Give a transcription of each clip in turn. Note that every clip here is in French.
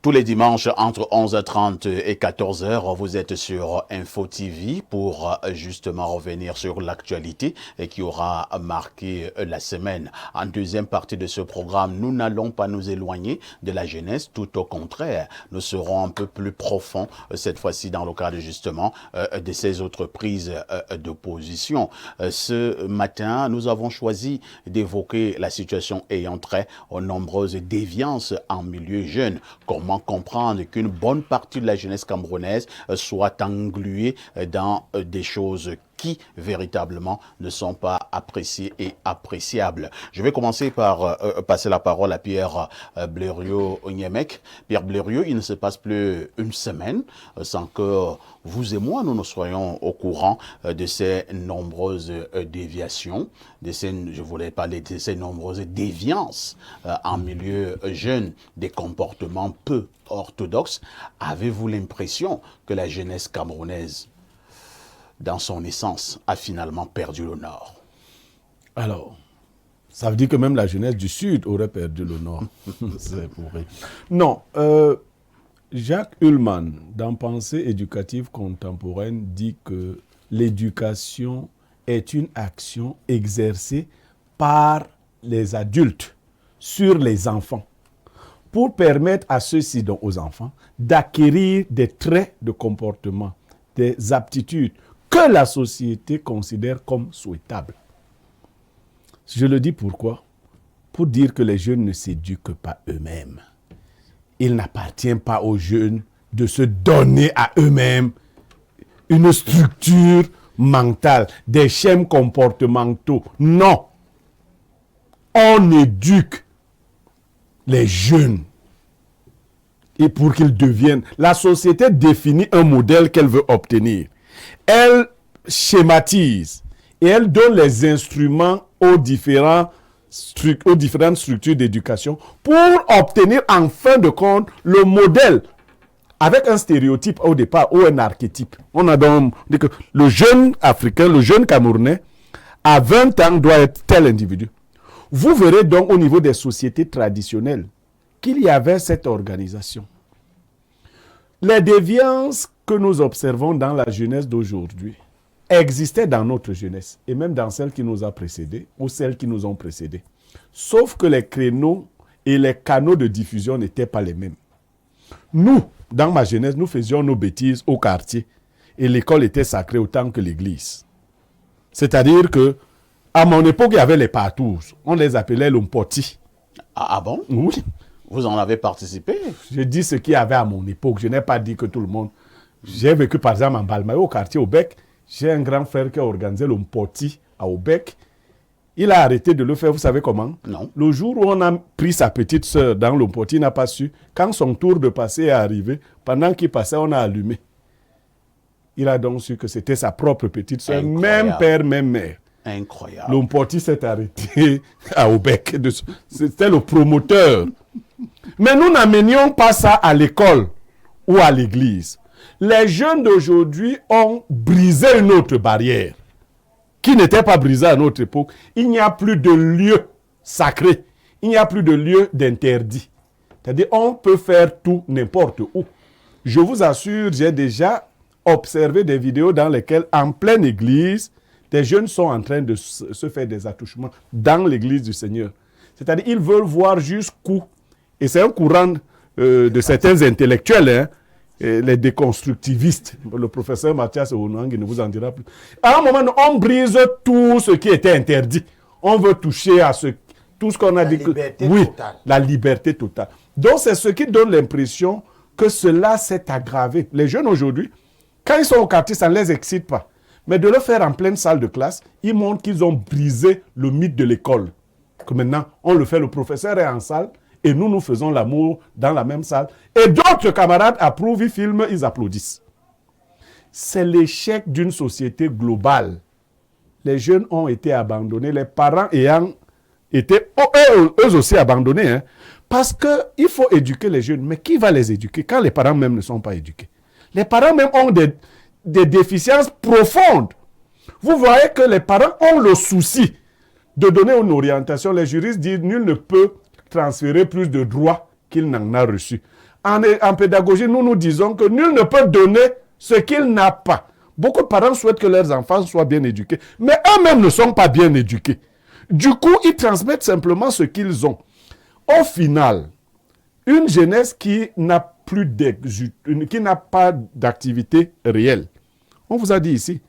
Tous les dimanches entre 11h30 et 14h, vous êtes sur Info TV pour justement revenir sur l'actualité qui aura marqué la semaine. En deuxième partie de ce programme, nous n'allons pas nous éloigner de la jeunesse, tout au contraire. Nous serons un peu plus profonds cette fois-ci dans le cadre justement de ces autres prises de position. Ce matin, nous avons choisi d'évoquer la situation ayant trait aux nombreuses déviances en milieu jeune. Comment comprendre qu'une bonne partie de la jeunesse camerounaise soit engluée dans des choses qui véritablement ne sont pas appréciées et appréciables. Je vais commencer par passer la parole à Pierre Blériot-Onyemec. Pierre Blériot, il ne se passe plus une semaine sans que vous et moi, nous soyons au courant de ces nombreuses déviations, je voulais parler de ces nombreuses déviances en milieu jeune, des comportements peu orthodoxes. Avez-vous l'impression que la jeunesse camerounaise, dans son essence, a finalement perdu l'honneur? Alors, ça veut dire que même la jeunesse du Sud aurait perdu l'honneur. C'est pourri. Non, Jacques Ullmann, dans Pensée éducative contemporaine, dit que l'éducation est une action exercée par les adultes sur les enfants pour permettre à ceux-ci, donc aux enfants, d'acquérir des traits de comportement, des aptitudes que la société considère comme souhaitables. Je le dis pourquoi? Pour dire que les jeunes ne s'éduquent pas eux-mêmes. Il n'appartient pas aux jeunes de se donner à eux-mêmes une structure mentale, des schèmes comportementaux. Non. On éduque les jeunes et pour qu'ils deviennent. La société définit un modèle qu'elle veut obtenir. Elle schématise et elle donne les instruments aux différentes structures d'éducation pour obtenir en fin de compte le modèle avec un stéréotype au départ ou un archétype. On a donc dit que le jeune Africain, le jeune Camerounais, à 20 ans doit être tel individu. Vous verrez donc au niveau des sociétés traditionnelles qu'il y avait cette organisation. Les déviances que nous observons dans la jeunesse d'aujourd'hui existaient dans notre jeunesse et même dans celle qui nous a précédés ou celles qui nous ont précédés. Sauf que les créneaux et les canaux de diffusion n'étaient pas les mêmes. Nous, dans ma jeunesse, nous faisions nos bêtises au quartier et l'école était sacrée autant que l'église. C'est-à-dire que à mon époque, il y avait les partous. On les appelait l'ompoti. Ah bon? Oui. Vous en avez participé? Je dis ce qu'il y avait à mon époque. Je n'ai pas dit que tout le monde. J'ai vécu par exemple en Balmayo, au quartier Aubec. J'ai un grand frère qui a organisé l'ompoti à Aubec. Il a arrêté de le faire, vous savez comment? Non. Le jour où on a pris sa petite sœur dans l'ompoti, il n'a pas su. Quand son tour de passer est arrivé, pendant qu'il passait, on a allumé. Il a donc su que c'était sa propre petite sœur, même père, même mère. Incroyable. L'ompoti s'est arrêté à Aubec. C'était le promoteur. Mais nous n'amenions pas ça à l'école ou à l'église. Les jeunes d'aujourd'hui ont brisé une autre barrière qui n'était pas brisée à notre époque. Il n'y a plus de lieu sacré. Il n'y a plus de lieu d'interdit. C'est-à-dire on peut faire tout n'importe où. Je vous assure, j'ai déjà observé des vidéos dans lesquelles, en pleine église, des jeunes sont en train de se faire des attouchements dans l'église du Seigneur. C'est-à-dire ils veulent voir jusqu'où. Et c'est un courant de certains intellectuels, hein, les déconstructivistes. Le professeur Mathias Ououang, il ne vous en dira plus. À un moment, on brise tout ce qui était interdit. On veut toucher à tout ce qu'on a dit. Oui, la liberté totale. Donc, c'est ce qui donne l'impression que cela s'est aggravé. Les jeunes aujourd'hui, quand ils sont au quartier, ça ne les excite pas. Mais de le faire en pleine salle de classe, ils montrent qu'ils ont brisé le mythe de l'école. Que maintenant, on le fait, le professeur est en salle, et nous faisons l'amour dans la même salle. Et d'autres camarades approuvent, ils filment, ils applaudissent. C'est l'échec d'une société globale. Les jeunes ont été abandonnés, les parents ayant été eux aussi abandonnés. Hein, parce qu'il faut éduquer les jeunes. Mais qui va les éduquer quand les parents même ne sont pas éduqués? Les parents même ont des déficiences profondes. Vous voyez que les parents ont le souci de donner une orientation. Les juristes disent nul ne peut transférer plus de droits qu'il n'en a reçu. En pédagogie, nous disons que nul ne peut donner ce qu'il n'a pas. Beaucoup de parents souhaitent que leurs enfants soient bien éduqués, mais eux-mêmes ne sont pas bien éduqués. Du coup, ils transmettent simplement ce qu'ils ont. Au final, une jeunesse qui n'a pas d'activité réelle. On vous a dit ici,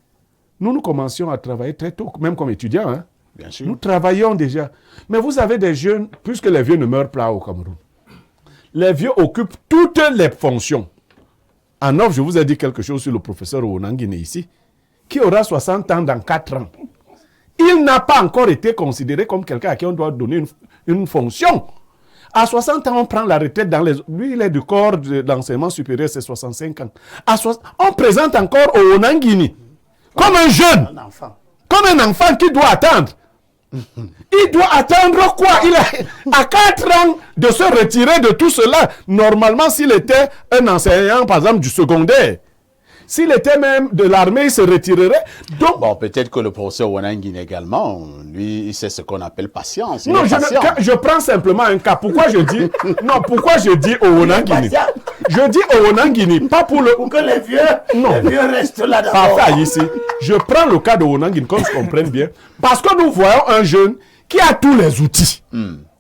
nous commencions à travailler très tôt, même comme étudiants. Hein. Bien sûr. Nous travaillons déjà. Mais vous avez des jeunes, puisque les vieux ne meurent pas au Cameroun. Les vieux occupent toutes les fonctions. En offre, je vous ai dit quelque chose sur le professeur Onangine ici, qui aura 60 ans dans 4 ans. Il n'a pas encore été considéré comme quelqu'un à qui on doit donner une fonction. À 60 ans, on prend la retraite dans les... Lui, il est du corps de l'enseignement supérieur, c'est 65 ans. On présente encore au Onangini comme un jeune, comme un enfant qui doit attendre. Il doit attendre quoi? Il a à 4 ans de se retirer de tout cela. Normalement, s'il était un enseignant, par exemple, du secondaire, s'il était même de l'armée, il se retirerait. Donc, bon, peut-être que le professeur Wanangine également, lui, c'est ce qu'on appelle patience. Non, je prends simplement un cas. Pourquoi je dis pourquoi je dis au Wanangine? Je dis au Wanangine, pas pour le... Pour que les vieux restent là d'abord. Parfait, ici. Je prends le cas de Wanangine, comme je comprenne bien, parce que nous voyons un jeune qui a tous les outils.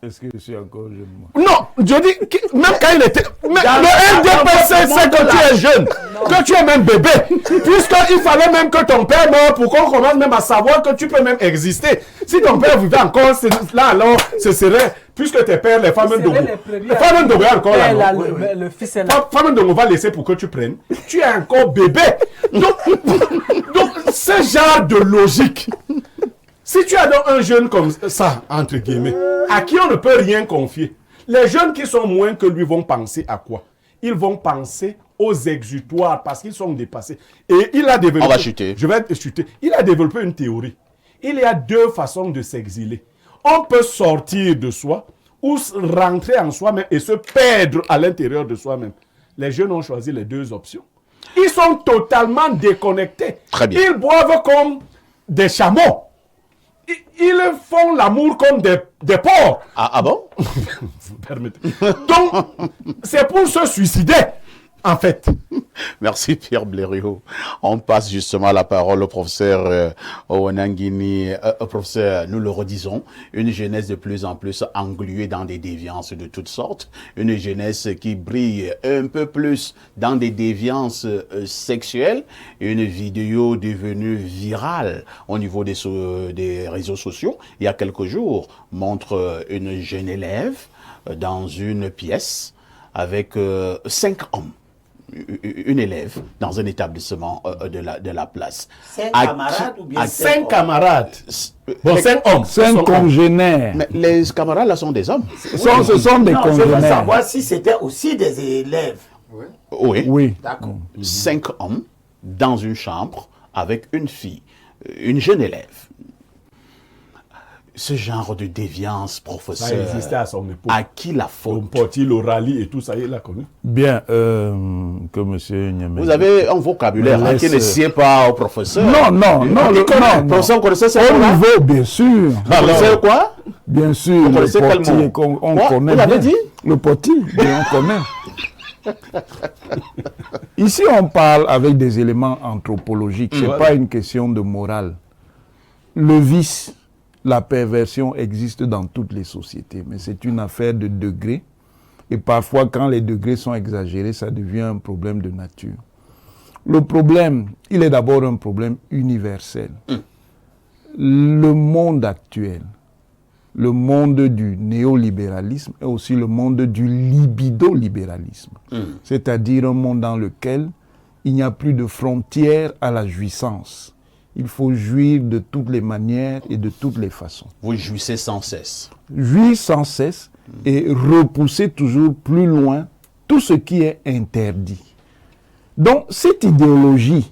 Est-ce que je suis encore jeune, moi? Non, je dis, même quand il était... Le NDPC sait que tu es jeune, que tu es même bébé, puisqu'il fallait même que ton père meure pour qu'on commence même à savoir que tu peux même exister. Si ton père vivait encore, là alors, ce serait... Puisque tes pères, les femmes de encore là, le fils est là. Femmes de on va laisser pour que tu prennes. Tu es encore bébé. Donc ce genre de logique... Si tu as donc un jeune comme ça, entre guillemets, à qui on ne peut rien confier, les jeunes qui sont moins que lui vont penser à quoi? Ils vont penser aux exutoires parce qu'ils sont dépassés. Et il a développé... On va chuter. Je vais chuter. Il a développé une théorie. Il y a 2 façons de s'exiler. On peut sortir de soi ou rentrer en soi-même et se perdre à l'intérieur de soi-même. Les jeunes ont choisi les 2 options. Ils sont totalement déconnectés. Très bien. Ils boivent comme des chameaux. Ils font l'amour comme des porcs. Ah bon? Vous permettez. Donc, c'est pour se suicider, en fait. Merci Pierre Blériot. On passe justement la parole au professeur Wanangini. Professeur, nous le redisons, une jeunesse de plus en plus engluée dans des déviances de toutes sortes, une jeunesse qui brille un peu plus dans des déviances sexuelles, une vidéo devenue virale au niveau des réseaux sociaux, il y a quelques jours, montre une jeune élève dans une pièce avec 5 hommes. Une élève dans un établissement de la place. 5 camarades ou bien 5 camarades? Bon, 5 hommes. 5 congénères. Mais les camarades là sont des hommes. Ce sont des Non, je veux congénères. savoir si c'était aussi des élèves. Oui. Oui. D'accord. 5 hommes dans une chambre avec une fille, une jeune élève. Ce genre de déviance, professeur, Ça existait à son époque. à qui la faute? L'Ompoti, l'Orali et tout ça, il l'a connu. Bien, que monsieur Niamé. Vous avez un vocabulaire Me laisse- qui ne sied pas au professeur. Non. Professeur, vous connaissez ça? Au niveau, bien sûr. Vous connaissez quoi? Bien sûr, le connaissez quel mot? poti, on Quoi? connaît Vous l'avez bien. dit? Le poti, bien, on connaît. Ici, on parle avec des éléments anthropologiques. Ce n'est pas une question de morale. Le vice, la perversion existe dans toutes les sociétés, mais c'est une affaire de degrés. Et parfois, quand les degrés sont exagérés, ça devient un problème de nature. Le problème, il est d'abord un problème universel. Le monde actuel, le monde du néolibéralisme et aussi le monde du libido-libéralisme. C'est-à-dire un monde dans lequel il n'y a plus de frontières à la jouissance. Il faut jouir de toutes les manières et de toutes les façons. Vous jouissez sans cesse. Jouir sans cesse et repousser toujours plus loin tout ce qui est interdit. Donc cette idéologie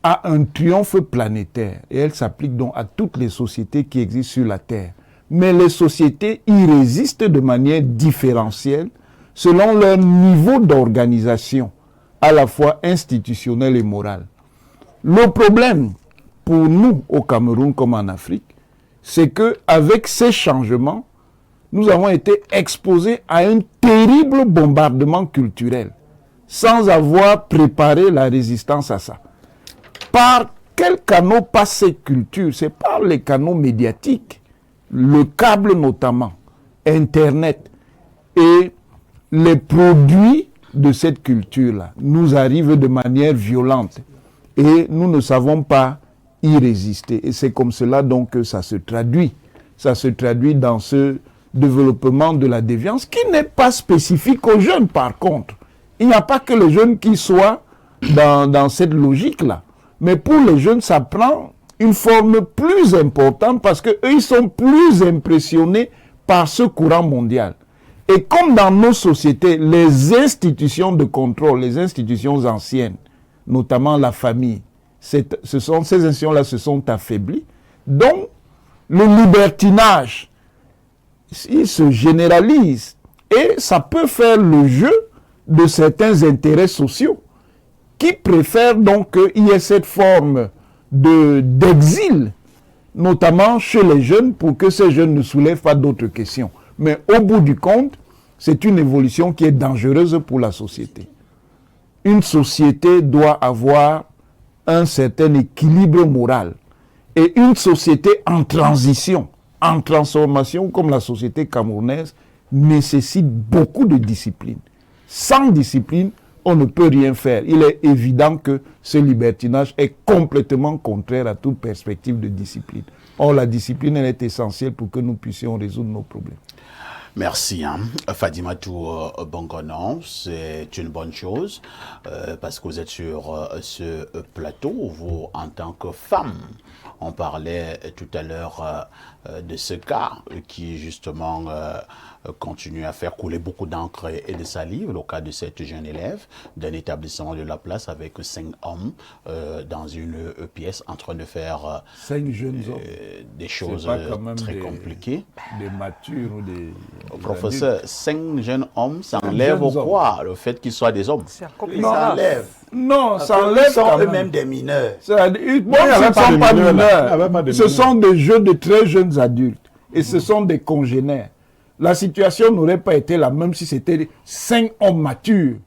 a un triomphe planétaire et elle s'applique donc à toutes les sociétés qui existent sur la Terre. Mais les sociétés y résistent de manière différentielle selon leur niveau d'organisation, à la fois institutionnelle et morale. Le problème pour nous au Cameroun comme en Afrique, c'est que avec ces changements, nous avons été exposés à un terrible bombardement culturel sans avoir préparé la résistance à ça. Par quels canaux passe cette culture? C'est par les canaux médiatiques, le câble notamment, Internet, et les produits de cette culture-là nous arrivent de manière violente et nous ne savons pas y résister. Et c'est comme cela donc que ça se traduit. Ça se traduit dans ce développement de la déviance qui n'est pas spécifique aux jeunes par contre. Il n'y a pas que les jeunes qui soient dans cette logique-là. Mais pour les jeunes, ça prend une forme plus importante parce qu'eux, ils sont plus impressionnés par ce courant mondial. Et comme dans nos sociétés, les institutions de contrôle, les institutions anciennes, notamment la famille, ces institutions-là se sont affaiblies. Donc, le libertinage, il se généralise. Et ça peut faire le jeu de certains intérêts sociaux qui préfèrent donc qu'il y ait cette forme d'exil, notamment chez les jeunes, pour que ces jeunes ne soulèvent pas d'autres questions. Mais au bout du compte, c'est une évolution qui est dangereuse pour la société. Une société doit avoir un certain équilibre moral. Et une société en transition, en transformation, comme la société camerounaise, nécessite beaucoup de discipline. Sans discipline, on ne peut rien faire. Il est évident que ce libertinage est complètement contraire à toute perspective de discipline. Or, la discipline, elle est essentielle pour que nous puissions résoudre nos problèmes. Merci. Fadimatou Bongonan, c'est une bonne chose parce que vous êtes sur ce plateau, vous en tant que femme. On parlait tout à l'heure de ce cas qui justement continue à faire couler beaucoup d'encre et de salive, le cas de cette jeune élève d'un établissement de la place avec 5 hommes dans une pièce en train de faire 5 jeunes hommes. Des choses très compliquées. Des matures ou des... Professeur, 5 jeunes hommes, ça enlève quoi? Le fait qu'ils soient des hommes? Ça enlève. Non, ça enlève. Ils sont eux-mêmes des mineurs. Bon, ce ne sont pas mineurs. Ce sont des jeunes de très jeunes adultes. Et ce sont des congénères. La situation n'aurait pas été la même si c'était 5 hommes matures.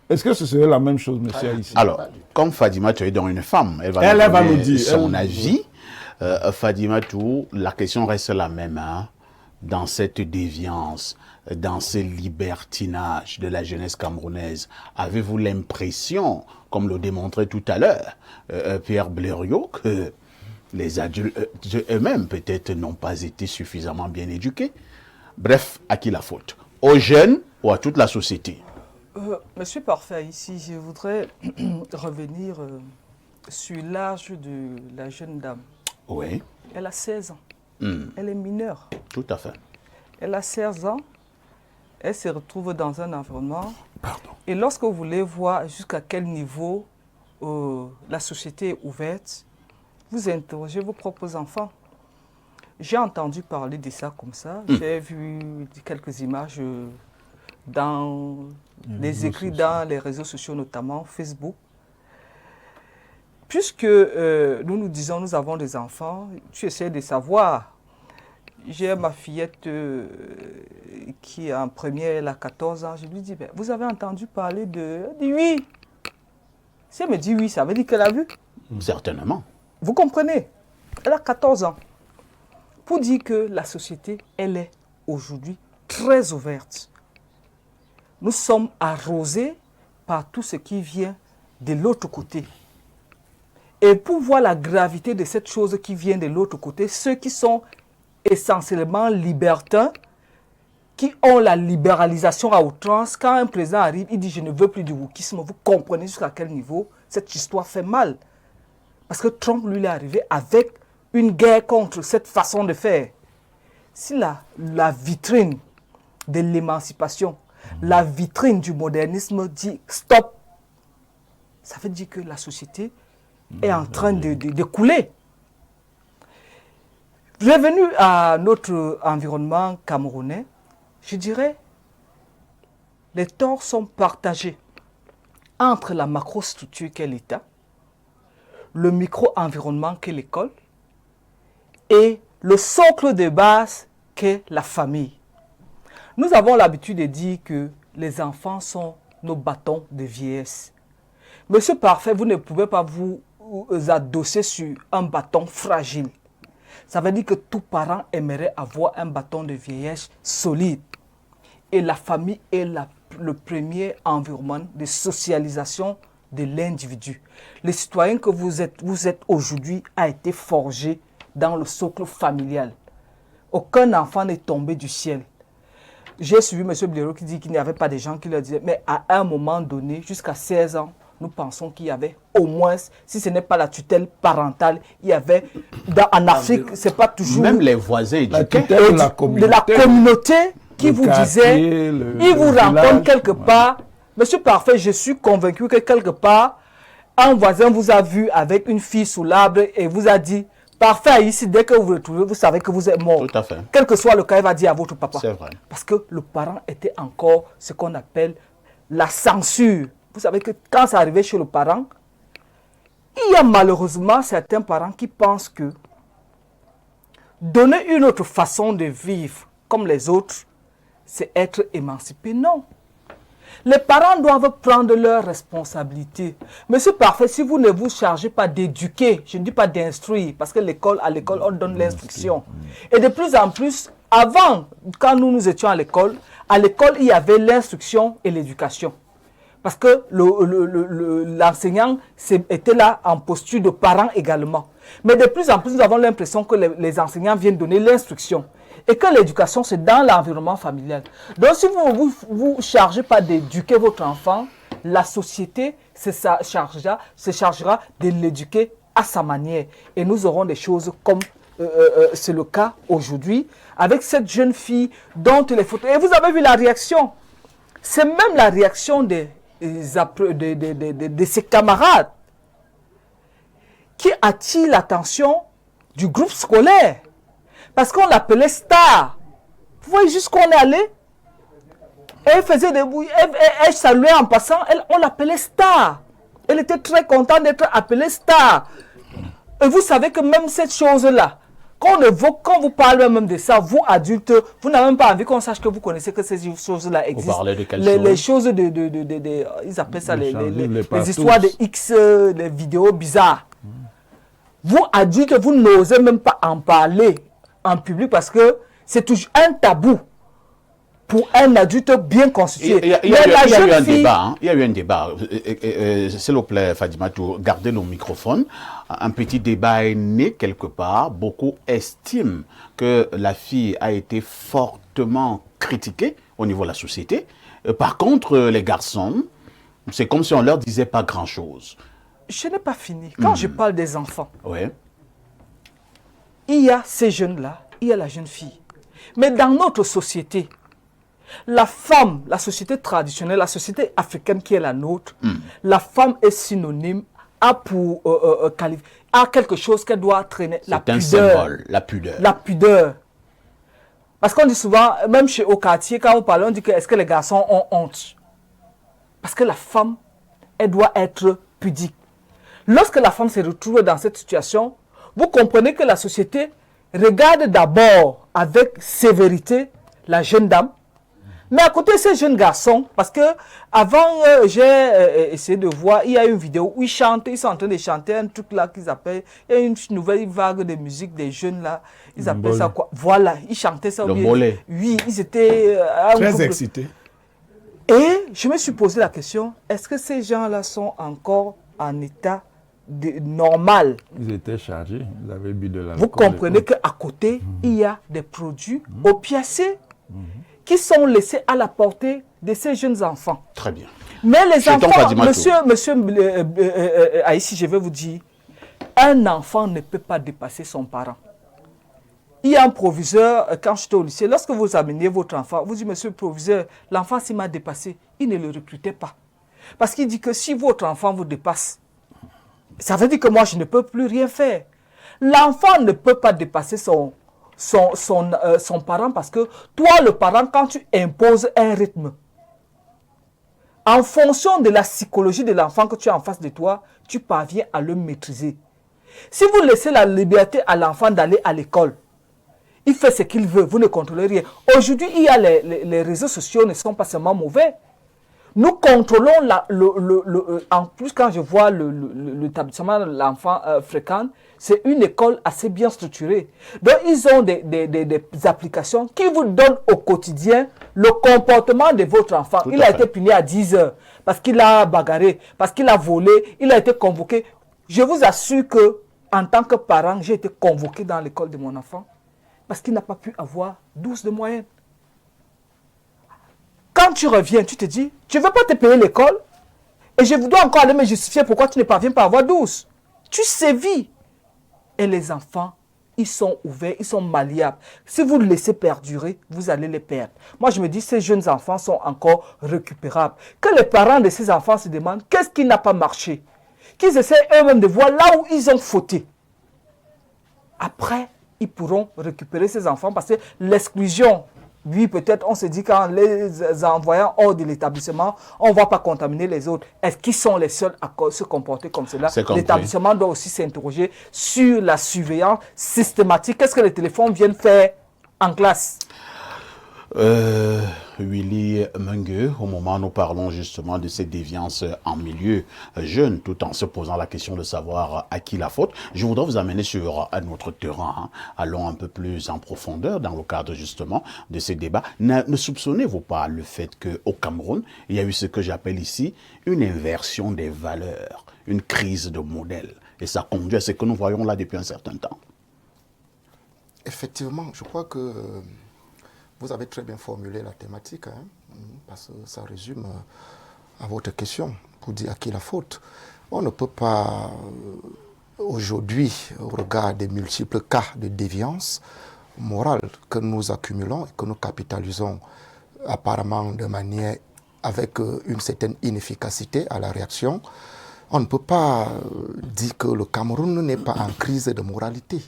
Est-ce que ce serait la même chose, monsieur, ici? Alors, comme Fadima, tu es donc une femme, elle va nous dire son avis. Fadima, la question reste la même. Dans cette déviance, dans ce libertinage de la jeunesse camerounaise, avez-vous l'impression, comme le démontrait tout à l'heure Pierre Blériot, que les adultes eux-mêmes peut-être n'ont pas été suffisamment bien éduqués? Bref, à qui la faute? Aux jeunes ou à toute la société? Monsieur Parfait, ici, je voudrais revenir sur l'âge de la jeune dame. Oui. Elle a 16 ans. Elle est mineure. Tout à fait. Elle a 16 ans. Elle se retrouve dans un environnement. Pardon. Et lorsque vous voulez voir jusqu'à quel niveau la société est ouverte, vous interrogez vos propres enfants. J'ai entendu parler de ça comme ça. J'ai vu quelques images dans les écrits dans les réseaux sociaux, notamment Facebook. Puisque nous disons, nous avons des enfants, tu essaies de savoir. J'ai ma fillette qui est en première, elle a 14 ans. Je lui dis, vous avez entendu parler de... Elle dit oui. Si elle me dit oui, ça veut dire qu'elle a vu. Certainement. Vous comprenez? Elle a 14 ans. Pour dire que la société, elle est aujourd'hui très ouverte. Nous sommes arrosés par tout ce qui vient de l'autre côté. Et pour voir la gravité de cette chose qui vient de l'autre côté, ceux qui sont essentiellement libertins, qui ont la libéralisation à outrance, quand un président arrive, il dit « je ne veux plus du wokisme », vous comprenez jusqu'à quel niveau cette histoire fait mal. Parce que Trump, lui, est arrivé avec une guerre contre cette façon de faire. Si la vitrine de l'émancipation, la vitrine du modernisme dit « stop », ça veut dire que la société est en train de couler. Revenu à notre environnement camerounais, je dirais, les torts sont partagés entre la macrostructure qu'est l'État, le micro-environnement qu'est l'école et le socle de base qu'est la famille. Nous avons l'habitude de dire que les enfants sont nos bâtons de vieillesse. Monsieur Parfait, vous ne pouvez pas vous adosser sur un bâton fragile. Ça veut dire que tout parent aimerait avoir un bâton de vieillesse solide. Et la famille est le premier environnement de socialisation de l'individu. Le citoyen que vous êtes aujourd'hui a été forgé dans le socle familial. Aucun enfant n'est tombé du ciel. J'ai suivi M. Blaireau qui dit qu'il n'y avait pas de gens qui le disaient, mais à un moment donné, jusqu'à 16 ans, nous pensons qu'il y avait au moins, si ce n'est pas la tutelle parentale, il y avait, en Afrique, c'est pas toujours... Même les voisins La éduqués. tutelle de la communauté qui le vous quartier, disait, le il vous rencontre village, quelque part. Monsieur Parfait, je suis convaincu que quelque part, un voisin vous a vu avec une fille sous l'arbre et vous a dit, Parfait, ici, dès que vous vous retrouvez, vous savez que vous êtes mort. Tout à fait. Quel que soit le cas, il va dire à votre papa. C'est vrai. Parce que le parent était encore ce qu'on appelle la censure. Vous savez que quand ça arrivait chez le parent, il y a malheureusement certains parents qui pensent que donner une autre façon de vivre comme les autres, c'est être émancipé. Non. Les parents doivent prendre leurs responsabilités. Monsieur Parfait, si vous ne vous chargez pas d'éduquer, je ne dis pas d'instruire, parce que à l'école, on donne l'instruction. Et de plus en plus, avant, quand nous étions à l'école, il y avait l'instruction et l'éducation. Parce que l'enseignant était là en posture de parent également. Mais de plus en plus, nous avons l'impression que les enseignants viennent donner l'instruction. Et que l'éducation, c'est dans l'environnement familial. Donc, si vous ne vous chargez pas d'éduquer votre enfant, la société se chargera de l'éduquer à sa manière. Et nous aurons des choses comme c'est le cas aujourd'hui, avec cette jeune fille dont les photos... Et vous avez vu la réaction. C'est même la réaction de ses camarades qui attire l'attention du groupe scolaire. Parce qu'on l'appelait star. Vous voyez jusqu'où on est allé? Elle faisait des bouilles, elle saluait en passant, on l'appelait star. Elle était très contente d'être appelée star. Et vous savez que même cette chose-là, quand vous parlez même de ça, vous adultes, vous n'avez même pas envie qu'on sache que vous connaissez que ces choses-là existent. Vous parlez de quelle les chose? choses ils appellent ça les partout. histoires de X, les vidéos bizarres. Vous adultes, vous n'osez même pas en parler en public parce que c'est toujours un tabou pour un adulte bien constitué. Il y a eu un débat. Il y a eu un débat. S'il vous plaît, Fadimatou, gardez le microphone. Un petit débat est né quelque part. Beaucoup estiment que la fille a été fortement critiquée au niveau de la société. Par contre, les garçons, c'est comme si on leur disait pas grand-chose. Je n'ai pas fini. Quand je parle des enfants, Ouais. il y a ces jeunes-là, il y a la jeune fille. Mais dans notre société, la femme, la société traditionnelle, la société africaine qui est la nôtre, la femme est synonyme à quelque chose qu'elle doit traîner. La C'est un pudeur. symbole, la pudeur. La pudeur. Parce qu'on dit souvent, même au quartier, quand on parle, on dit que est-ce que les garçons ont honte? Parce que la femme, elle doit être pudique. Lorsque la femme se retrouve dans cette situation, vous comprenez que la société regarde d'abord avec sévérité la jeune dame, mais à côté de ces jeunes garçons, parce que avant j'ai essayé de voir, il y a une vidéo où ils chantent, ils sont en train de chanter un truc là qu'ils appellent, il y a une nouvelle vague de musique des jeunes là, ils appellent ça quoi? Voilà, ils chantaient ça. Le mollet. Oui, ils étaient Très excités. Et je me suis posé la question, est-ce que ces gens-là sont encore en état normal? Ils étaient chargés, ils avaient bu de l'alcool. Vous comprenez qu'à côté, il y a des produits opiacés qui sont laissés à la portée de ces jeunes enfants. Très bien. Mais les Jetons enfants, Fadimatou. monsieur Aïssi, je vais vous dire, un enfant ne peut pas dépasser son parent. Il y a un proviseur, quand j'étais au lycée, lorsque vous ameniez votre enfant, vous dites, monsieur le proviseur, l'enfant s'il m'a dépassé, il ne le recrutait pas. Parce qu'il dit que si votre enfant vous dépasse, ça veut dire que moi, je ne peux plus rien faire. L'enfant ne peut pas dépasser son parent parce que toi, le parent, quand tu imposes un rythme, en fonction de la psychologie de l'enfant que tu as en face de toi, tu parviens à le maîtriser. Si vous laissez la liberté à l'enfant d'aller à l'école, Il fait ce qu'il veut, vous ne contrôlez rien. Aujourd'hui, il y a les réseaux sociaux ne sont pas seulement mauvais. Nous contrôlons, en plus quand je vois l'établissement de l'enfant fréquente, c'est une école assez bien structurée. Donc ils ont des applications qui vous donnent au quotidien le comportement de votre enfant. Il a été puni à 10 heures parce qu'il a bagarré, parce qu'il a volé, il a été convoqué. Je vous assure que en tant que parent, j'ai été convoqué dans l'école de mon enfant parce qu'il n'a pas pu avoir 12 de moyenne. Quand tu reviens, tu te dis, je ne veux pas te payer l'école et je dois encore aller me justifier pourquoi tu ne parviens pas à avoir 12. Tu sévis. Et les enfants, ils sont ouverts, ils sont malléables. Si vous le laissez perdurer, vous allez les perdre. Moi, je me dis, ces jeunes enfants sont encore récupérables. Que les parents de ces enfants se demandent, qu'est-ce qui n'a pas marché? Qu'ils essaient eux-mêmes de voir là où ils ont fauté. Après, ils pourront récupérer ces enfants parce que l'exclusion, oui, peut-être on se dit qu'en les envoyant hors de l'établissement, on ne va pas contaminer les autres. Est-ce qu'ils sont les seuls à se comporter comme cela? L'établissement doit aussi s'interroger sur la surveillance systématique. Qu'est-ce que les téléphones viennent faire en classe? Willy Mengue, au moment où nous parlons justement de ces déviances en milieu jeune, tout en se posant la question de savoir à qui la faute, je voudrais vous amener sur un autre terrain. Allons un peu plus en profondeur dans le cadre justement de ces débats. Ne soupçonnez-vous pas le fait qu'au Cameroun, il y a eu ce que j'appelle ici une inversion des valeurs, une crise de modèle. Et ça conduit à ce que nous voyons là depuis un certain temps. Effectivement, je crois que vous avez très bien formulé la thématique, parce que ça résume à votre question, pour dire à qui la faute. On ne peut pas, aujourd'hui, au regard des multiples cas de déviance morale que nous accumulons et que nous capitalisons apparemment de manière avec une certaine inefficacité à la réaction, on ne peut pas dire que le Cameroun n'est pas en crise de moralité.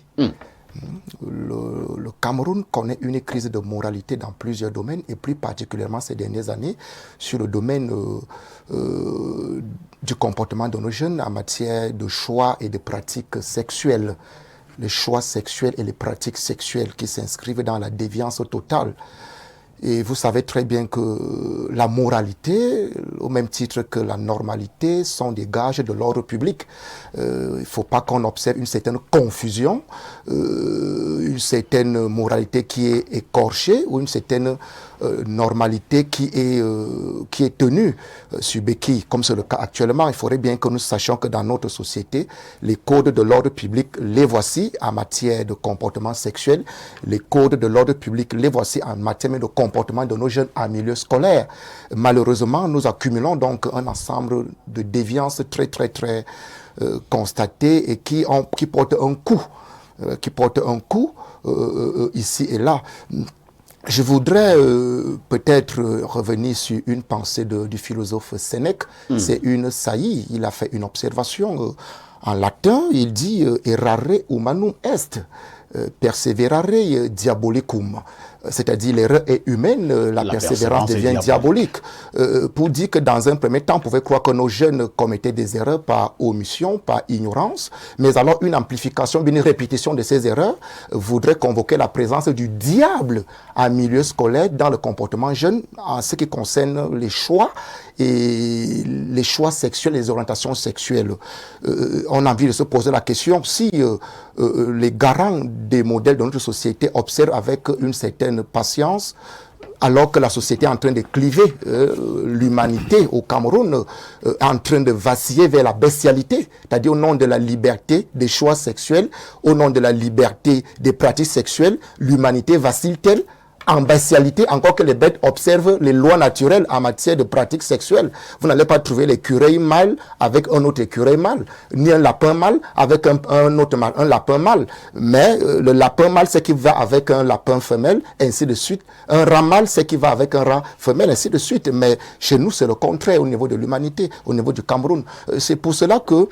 Le Cameroun connaît une crise de moralité dans plusieurs domaines et plus particulièrement ces dernières années sur le domaine du comportement de nos jeunes en matière de choix et de pratiques sexuelles. Les choix sexuels et les pratiques sexuelles qui s'inscrivent dans la déviance totale. Et vous savez très bien que la moralité, au même titre que la normalité, sont des gages de l'ordre public. Il ne faut pas qu'on observe une certaine confusion, une certaine moralité qui est écorchée ou une certaine normalité qui est tenue sur béquille, comme c'est le cas actuellement. Il faudrait bien que nous sachions que dans notre société, les codes de l'ordre public, les voici en matière de comportement sexuel, les codes de l'ordre public, les voici en matière de comportement de nos jeunes en milieu scolaire. Malheureusement, nous accumulons donc un ensemble de déviances très constatées et qui portent un coup, ici et là. Je voudrais peut-être revenir sur une pensée du philosophe Sénèque. C'est une saillie. Il a fait une observation en latin. Il dit « errare humanum est, perseverare diabolicum ». C'est-à-dire l'erreur est humaine, la persévérance devient diabolique. Pour dire que dans un premier temps, on pouvait croire que nos jeunes commettaient des erreurs par omission, par ignorance, mais alors une amplification, une répétition de ces erreurs voudrait convoquer la présence du diable en milieu scolaire dans le comportement jeune en ce qui concerne les choix et les choix sexuels, les orientations sexuelles. On a envie de se poser la question si les garants des modèles de notre société observent avec une certaine patience, alors que la société est en train de cliver, l'humanité au Cameroun est en train de vaciller vers la bestialité, c'est-à-dire au nom de la liberté des choix sexuels, au nom de la liberté des pratiques sexuelles, l'humanité vacille-t-elle en bestialité, encore que les bêtes observent les lois naturelles en matière de pratiques sexuelles. Vous n'allez pas trouver l'écureuil mâle avec un autre écureuil mâle, ni un lapin mâle avec un autre mâle, un lapin mâle. Mais le lapin mâle, c'est qui va avec un lapin femelle, ainsi de suite. Un rat mâle, c'est qui va avec un rat femelle, ainsi de suite. Mais chez nous, c'est le contraire au niveau de l'humanité, au niveau du Cameroun. C'est pour cela que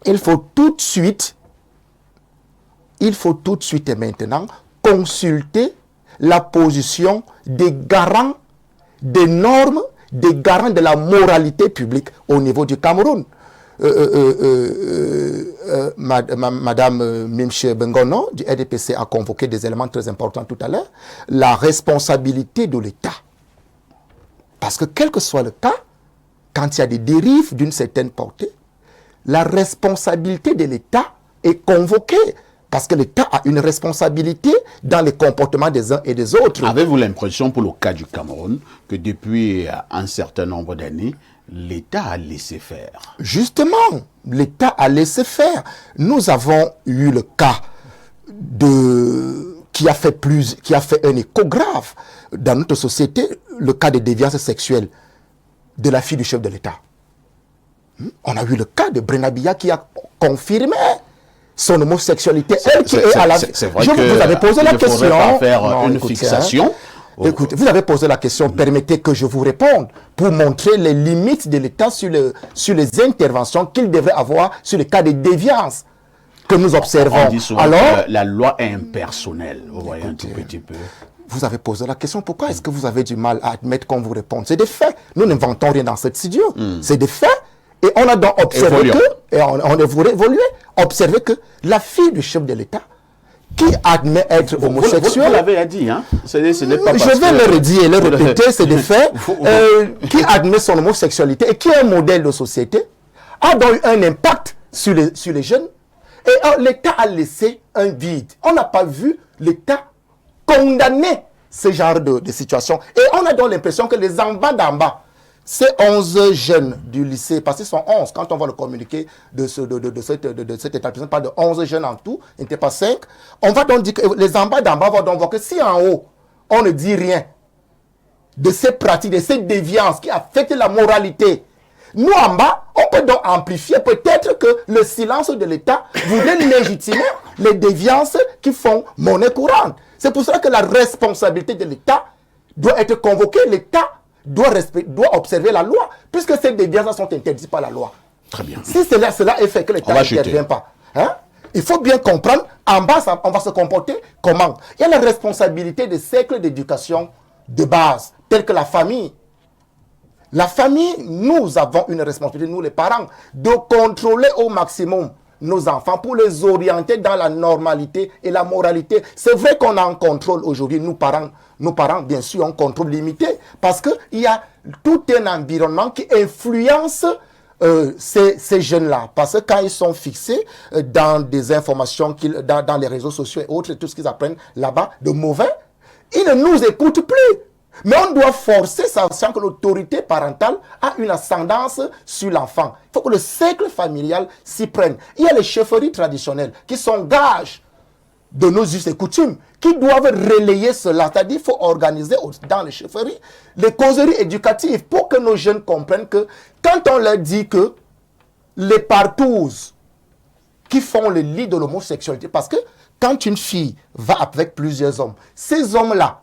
il faut tout de suite et maintenant consulter la position des garants des normes, des garants de la moralité publique au niveau du Cameroun. Madame Mimche Bengono du RDPC a convoqué des éléments très importants tout à l'heure, la responsabilité de l'État. Parce que quel que soit le cas, quand il y a des dérives d'une certaine portée, la responsabilité de l'État est convoquée. Parce que l'État a une responsabilité dans les comportements des uns et des autres. Avez-vous l'impression, pour le cas du Cameroun, que depuis un certain nombre d'années, l'État a laissé faire? Justement, l'État a laissé faire. Nous avons eu le cas qui a fait un écho grave dans notre société, le cas de déviance sexuelle de la fille du chef de l'État. On a eu le cas de Brenabia qui a confirmé son homosexualité. C'est vrai que vous avez posé la question. Pas faire une fixation. Écoutez, vous avez posé la question, permettez que je vous réponde pour montrer les limites de l'État sur les interventions qu'il devrait avoir sur les cas de déviance que nous observons. On dit souvent que la loi est impersonnelle, vous voyez, un tout petit peu. Vous avez posé la question, pourquoi est-ce que vous avez du mal à admettre qu'on vous réponde? C'est des faits. Nous n'inventons rien dans cette studio. C'est des faits. Et on a donc observé observé que la fille du chef de l'État, qui admet être homosexuel... Vous l'avez dit, hein? Ce n'est pas je vais le redire et le répéter, c'est des faits. Qui admet son homosexualité et qui est un modèle de société, a donc eu un impact sur les jeunes. Et l'État a laissé un vide. On n'a pas vu l'État condamner ce genre de situation. Et on a donc l'impression que les en bas d'en bas, ces 11 jeunes du lycée, parce qu'ils sont 11, quand on voit le communiqué de cet établissement, pas de 11 jeunes en tout, il n'était pas 5, on va donc dire que les en bas d'en bas vont donc voir que si en haut, on ne dit rien de ces pratiques, de ces déviances qui affectent la moralité, nous en bas, on peut donc amplifier peut-être que le silence de l'État voulait légitimer les déviances qui font monnaie courante. C'est pour cela que la responsabilité de l'État doit être convoquée. L'État doit observer la loi, puisque ces déviances sont interdites par la loi. Très bien. Si cela est fait que l'État n'intervient pas, hein, il faut bien comprendre, en bas, on va se comporter comment? Il y a la responsabilité des cercles d'éducation de base, tels que la famille. La famille, nous avons une responsabilité, nous les parents, de contrôler au maximum nos enfants pour les orienter dans la normalité et la moralité. C'est vrai qu'on a un contrôle aujourd'hui, nos parents, bien sûr, ont un contrôle limité, parce qu'il y a tout un environnement qui influence ces jeunes-là. Parce que quand ils sont fixés dans des informations, dans les réseaux sociaux et autres, tout ce qu'ils apprennent là-bas de mauvais, ils ne nous écoutent plus. Mais on doit forcer, sachant que l'autorité parentale a une ascendance sur l'enfant. Il faut que le cercle familial s'y prenne. Il y a les chefferies traditionnelles qui sont gages de nos us et coutumes, qui doivent relayer cela. C'est-à-dire qu'il faut organiser dans les chefferies les causeries éducatives pour que nos jeunes comprennent que quand on leur dit que les partous qui font le lit de l'homosexualité, parce que quand une fille va avec plusieurs hommes, ces hommes-là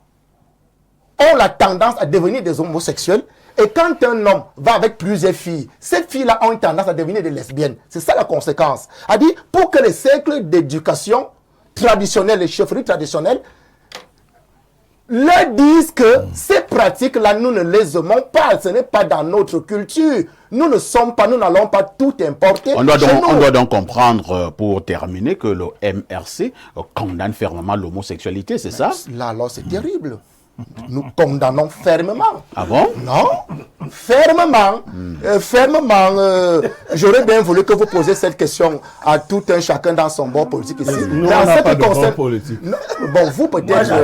ont la tendance à devenir des homosexuels. Et quand un homme va avec plusieurs filles, ces filles-là ont une tendance à devenir des lesbiennes. C'est ça la conséquence. C'est-à-dire, pour que les cercles d'éducation traditionnels, les chefferies traditionnelles, leur disent que ces pratiques-là, nous ne les aimons pas. Ce n'est pas dans notre culture. Nous n'allons pas tout importer. On doit donc comprendre, pour terminer, que le MRC condamne fermement l'homosexualité, c'est ça? Là, alors, c'est terrible. Nous condamnons fermement. Ah bon? Non, fermement. J'aurais bien voulu que vous posiez cette question à tout un chacun dans son bord politique ici. Nous, on n'a pas de bord politique. Non, bon, vous peut-être,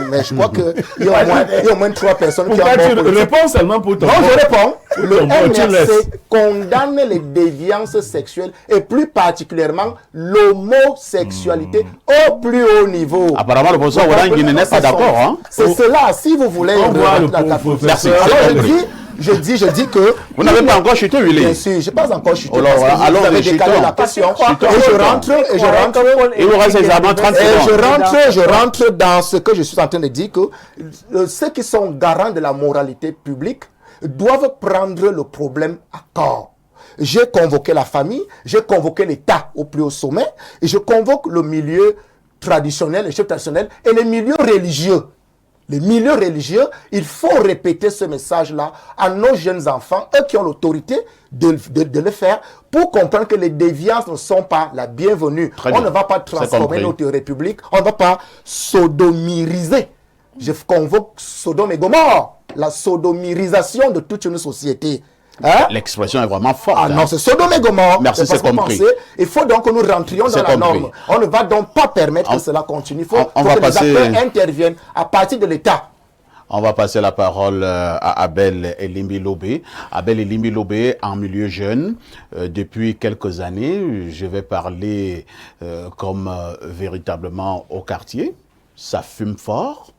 mais je crois qu'il y a au moins 3 personnes qui ont un bord politique. Réponds seulement pour ton Non, bord. je réponds. Le tu laisses. MRC condamne les déviances sexuelles et plus particulièrement l'homosexualité au plus haut niveau. Apparemment, le professeur Ouarangui n'est pas d'accord, hein? C'est cela, si vous voulez. On voit le professeur. Alors je dis que... Vous n'avez pas encore chuté, Willy? Bien sûr, je n'ai pas encore chuté. Oh là, parce que allons, vous avez décalé la question. Je rentre dans ce que je suis en train de dire, que ceux qui sont garants de la moralité publique doivent prendre le problème à corps. J'ai convoqué la famille, j'ai convoqué l'État au plus haut sommet, et je convoque le milieu traditionnel, les chefs traditionnels, et les milieux religieux. les milieux religieux, il faut répéter ce message-là à nos jeunes enfants, eux qui ont l'autorité de le faire, pour comprendre que les déviances ne sont pas la bienvenue. On ne va pas transformer notre République, on ne va pas sodomiriser. Je convoque Sodome et Gomorrhe, la sodomirisation de toute une société. Hein? L'expression est vraiment forte. Ah non, c'est Sodome et Gomorrhe. Merci, c'est compris. Il faut donc que nous rentrions dans la norme. On ne va donc pas permettre que cela continue. Il faut que les acteurs interviennent à partir de l'État. On va passer la parole à Abel Elimbi Lobé. Abel Elimbi Lobé, en milieu jeune, depuis quelques années, je vais parler comme véritablement au quartier. Ça fume fort,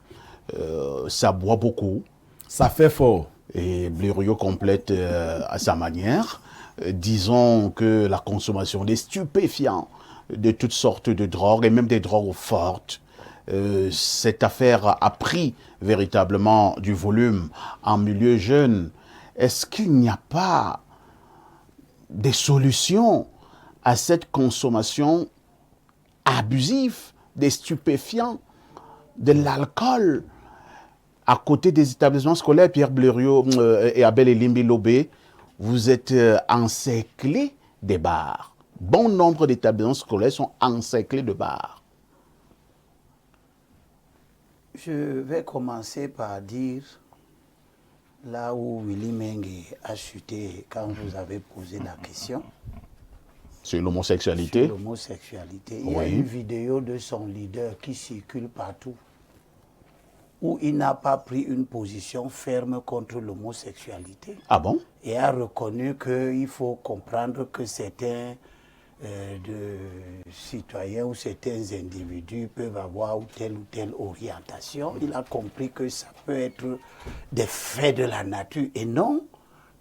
ça boit beaucoup. Ça fait fort. Et Blériot complète à sa manière. Disons que la consommation des stupéfiants, de toutes sortes de drogues, et même des drogues fortes, cette affaire a pris véritablement du volume en milieu jeune. Est-ce qu'il n'y a pas des solutions à cette consommation abusive des stupéfiants, de l'alcool? À côté des établissements scolaires, Pierre Blériot et Abel Elimbi Lobé, vous êtes encerclés des bars. Bon nombre d'établissements scolaires sont encerclés de bars. Je vais commencer par dire, là où Willy Mengue a chuté quand vous avez posé la question. Sur l'homosexualité. Sur l'homosexualité. Il y a une vidéo de son leader qui circule partout, où il n'a pas pris une position ferme contre l'homosexualité. Ah bon? Et a reconnu qu'il faut comprendre que certains citoyens ou certains individus peuvent avoir telle ou telle orientation. Il a compris que ça peut être des faits de la nature et non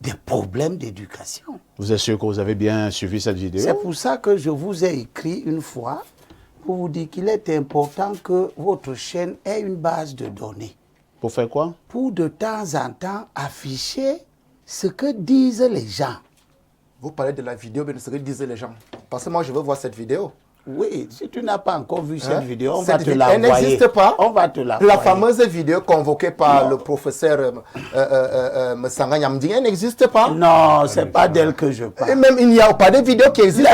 des problèmes d'éducation. Vous êtes sûr que vous avez bien suivi cette vidéo? C'est pour ça que je vous ai écrit une fois pour vous dire qu'il est important que votre chaîne ait une base de données. Pour faire quoi? Pour de temps en temps afficher ce que disent les gens. Vous parlez de la vidéo, mais de ce que disaient les gens. Parce que moi, je veux voir cette vidéo. Oui, si tu n'as pas encore vu cette vidéo, on Cette va te vidéo, l'envoyer. elle n'existe pas. On va te l'envoyer. La fameuse vidéo convoquée par le professeur Msanga Nyamding, elle n'existe pas. Non, c'est pas d'elle que je parle. Et même, il n'y a pas de vidéo qui existe.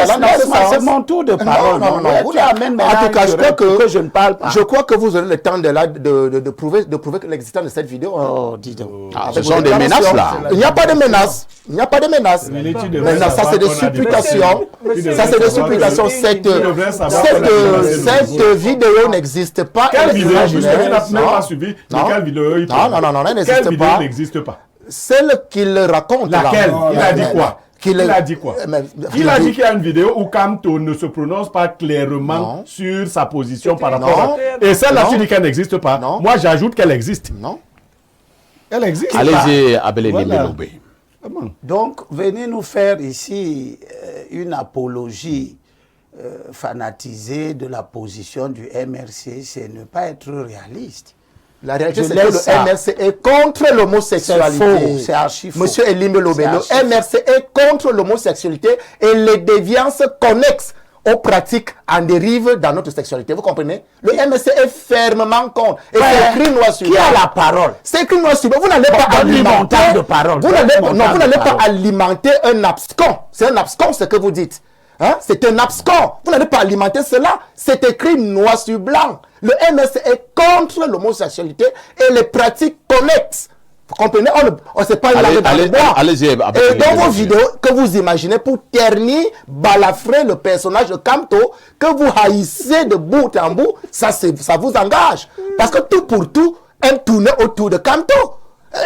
C'est mon tour de parole. Non. Tu amènes En tout cas, je crois que je ne parle pas. Je crois que vous aurez le temps de prouver l'existence de cette vidéo. Oh, dis donc. Ah, ce sont des menaces là. Il n'y a pas de menace. Il n'y a pas de menace. Maintenant, ça c'est des supputations. Ça c'est des supputations. Cette vidéo n'existe pas. Quelle vidéo? Je n'ai pas suivi. Quelle vidéo il parle? Non, elle Quelle n'existe vidéo pas. n'existe pas? Celle qu'il raconte là. Laquelle? Il a dit quoi? Il a dit quoi? Il a dit qu'il y a une vidéo où Kamto ne se prononce pas clairement sur sa position par rapport à... Et celle-là, tu dis qu'elle n'existe pas. Moi, j'ajoute qu'elle existe. Non. Elle existe. Allez-y, Abel Elimbi Lobé. Donc, venez nous faire ici une apologie fanatisée de la position du MRC, c'est ne pas être réaliste. La réalité, c'est que le MRC est contre l'homosexualité. C'est faux, c'est archi faux. Monsieur Elimbi Lobé, le MRC est contre l'homosexualité et les déviances connexes aux pratiques en dérive dans notre sexualité. Vous comprenez? Le MRC est fermement contre. Et c'est écrit noir sur blanc. Qui a la parole? C'est écrit noir sur blanc. Vous n'allez pas alimenter de parole. Vous n'allez pas alimenter un abscon. C'est un abscon ce que vous dites. Hein? C'est un abscon. Vous n'allez pas alimenter cela. C'est écrit noir sur blanc. Le MRC est contre l'homosexualité et les pratiques connexes. Vous comprenez? On ne sait pas une langue dans le bois. Allez-y. Et dans vos vidéos que vous imaginez pour ternir, balafrer le personnage de Kamto, que vous haïssez de bout en bout, ça vous engage. Parce que tout pour tout, un tourner autour de Kamto.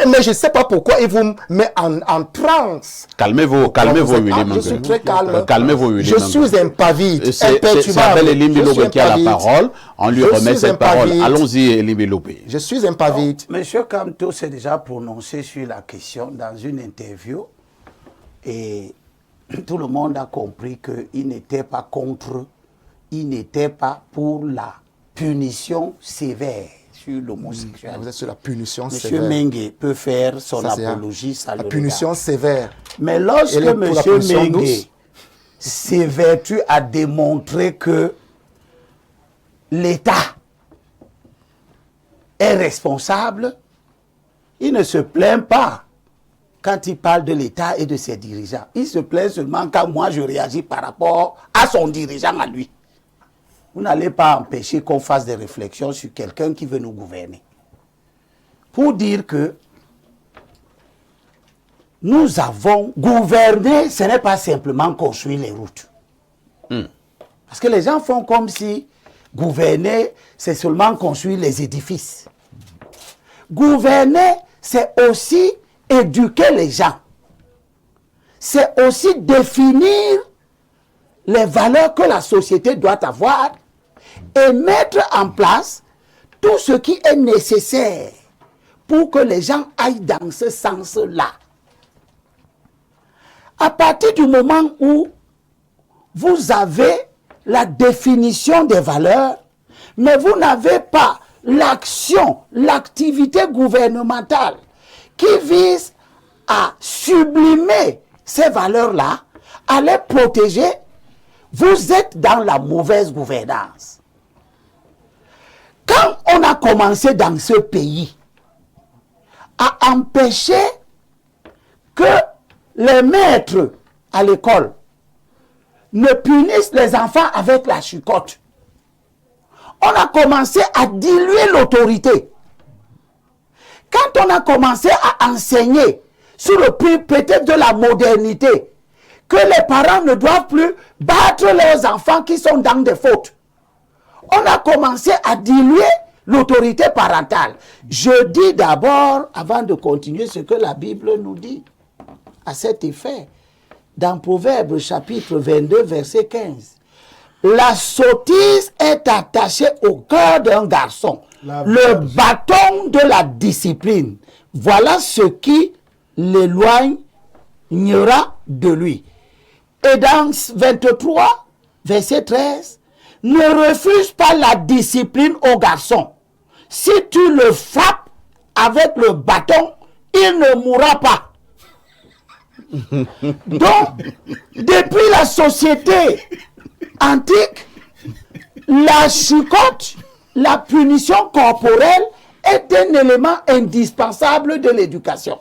Mais je ne sais pas pourquoi il vous met en transe. Calmez-vous, Willy Mengue. Je suis très calme. Calmez-vous, Willy Je suis impavide, C'est Abel Elimbi Lobé qui a la parole. On lui remet cette parole. Allons-y, Elimbi Lobé. Je suis impavide. Monsieur Kamto s'est déjà prononcé sur la question dans une interview et tout le monde a compris qu'il n'était pas contre, il n'était pas pour la punition sévère sur l'homosexualité. Vous êtes sur la punition Monsieur sévère. Mengue peut faire son apologie, ça la le punition regarde. sévère. Mais lorsque Monsieur Mengue douce, s'évertue à démontrer que l'État est responsable, il ne se plaint pas quand il parle de l'État et de ses dirigeants. Il se plaint seulement quand moi je réagis par rapport à son dirigeant à lui. Vous n'allez pas empêcher qu'on fasse des réflexions sur quelqu'un qui veut nous gouverner. Pour dire que nous avons gouverné, ce n'est pas simplement construire les routes. Parce que les gens font comme si gouverner, c'est seulement construire les édifices. Gouverner, c'est aussi éduquer les gens. C'est aussi définir les valeurs que la société doit avoir et mettre en place tout ce qui est nécessaire pour que les gens aillent dans ce sens-là. À partir du moment où vous avez la définition des valeurs, mais vous n'avez pas l'action, l'activité gouvernementale qui vise à sublimer ces valeurs-là, à les protéger, vous êtes dans la mauvaise gouvernance. Quand on a commencé dans ce pays à empêcher que les maîtres à l'école ne punissent les enfants avec la chicotte, on a commencé à diluer l'autorité. Quand on a commencé à enseigner sous le prétexte de la modernité que les parents ne doivent plus battre leurs enfants qui sont dans des fautes, on a commencé à diluer l'autorité parentale. Je dis d'abord, avant de continuer, ce que la Bible nous dit à cet effet. Dans Proverbes chapitre 22, verset 15. La sottise est attachée au cœur d'un garçon. Le bâton de la discipline. Voilà ce qui l'éloignera de lui. Et dans 23, verset 13, ne refuse pas la discipline au garçon. Si tu le frappes avec le bâton, il ne mourra pas. Donc, depuis la société antique, la chicotte, la punition corporelle est un élément indispensable de l'éducation.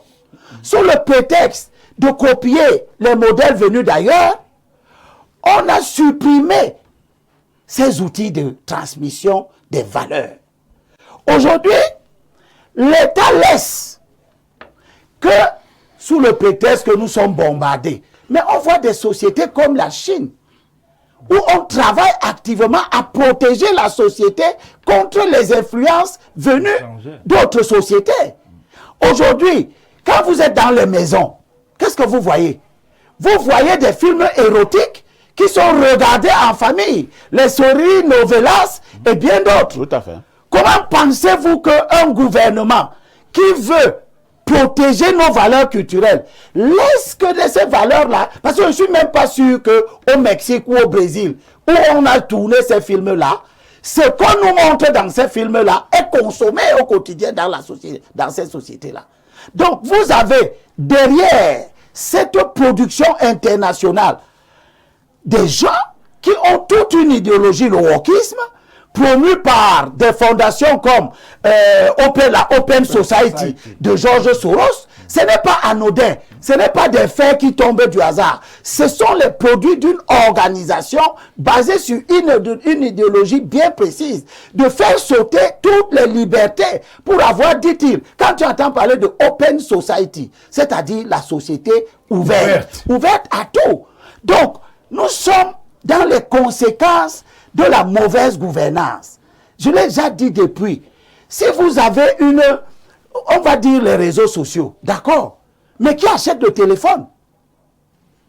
Sous le prétexte de copier les modèles venus d'ailleurs, on a supprimé ces outils de transmission des valeurs. Aujourd'hui, l'État laisse que, sous le prétexte que nous sommes bombardés, mais on voit des sociétés comme la Chine, où on travaille activement à protéger la société contre les influences venues d'autres sociétés. Aujourd'hui, quand vous êtes dans les maisons, qu'est-ce que vous voyez? Vous voyez des films érotiques qui sont regardés en famille, les séries novelas et bien d'autres. Tout à fait. Comment pensez-vous qu'un gouvernement qui veut protéger nos valeurs culturelles laisse que de ces valeurs-là, parce que je ne suis même pas sûr qu'au Mexique ou au Brésil, où on a tourné ces films-là, ce qu'on nous montre dans ces films-là est consommé au quotidien dans la société, dans ces sociétés-là. Donc vous avez derrière cette production internationale des gens qui ont toute une idéologie, le wokisme, promue par des fondations comme la Open Society de George Soros. Ce n'est pas anodin, ce n'est pas des faits qui tombent du hasard. Ce sont les produits d'une organisation basée sur une idéologie bien précise, de faire sauter toutes les libertés pour avoir, dit-il, quand tu entends parler de Open Society, c'est-à-dire la société ouverte à tout. Donc, nous sommes dans les conséquences de la mauvaise gouvernance. Je l'ai déjà dit depuis. Si vous avez on va dire les réseaux sociaux, d'accord, mais qui achète le téléphone?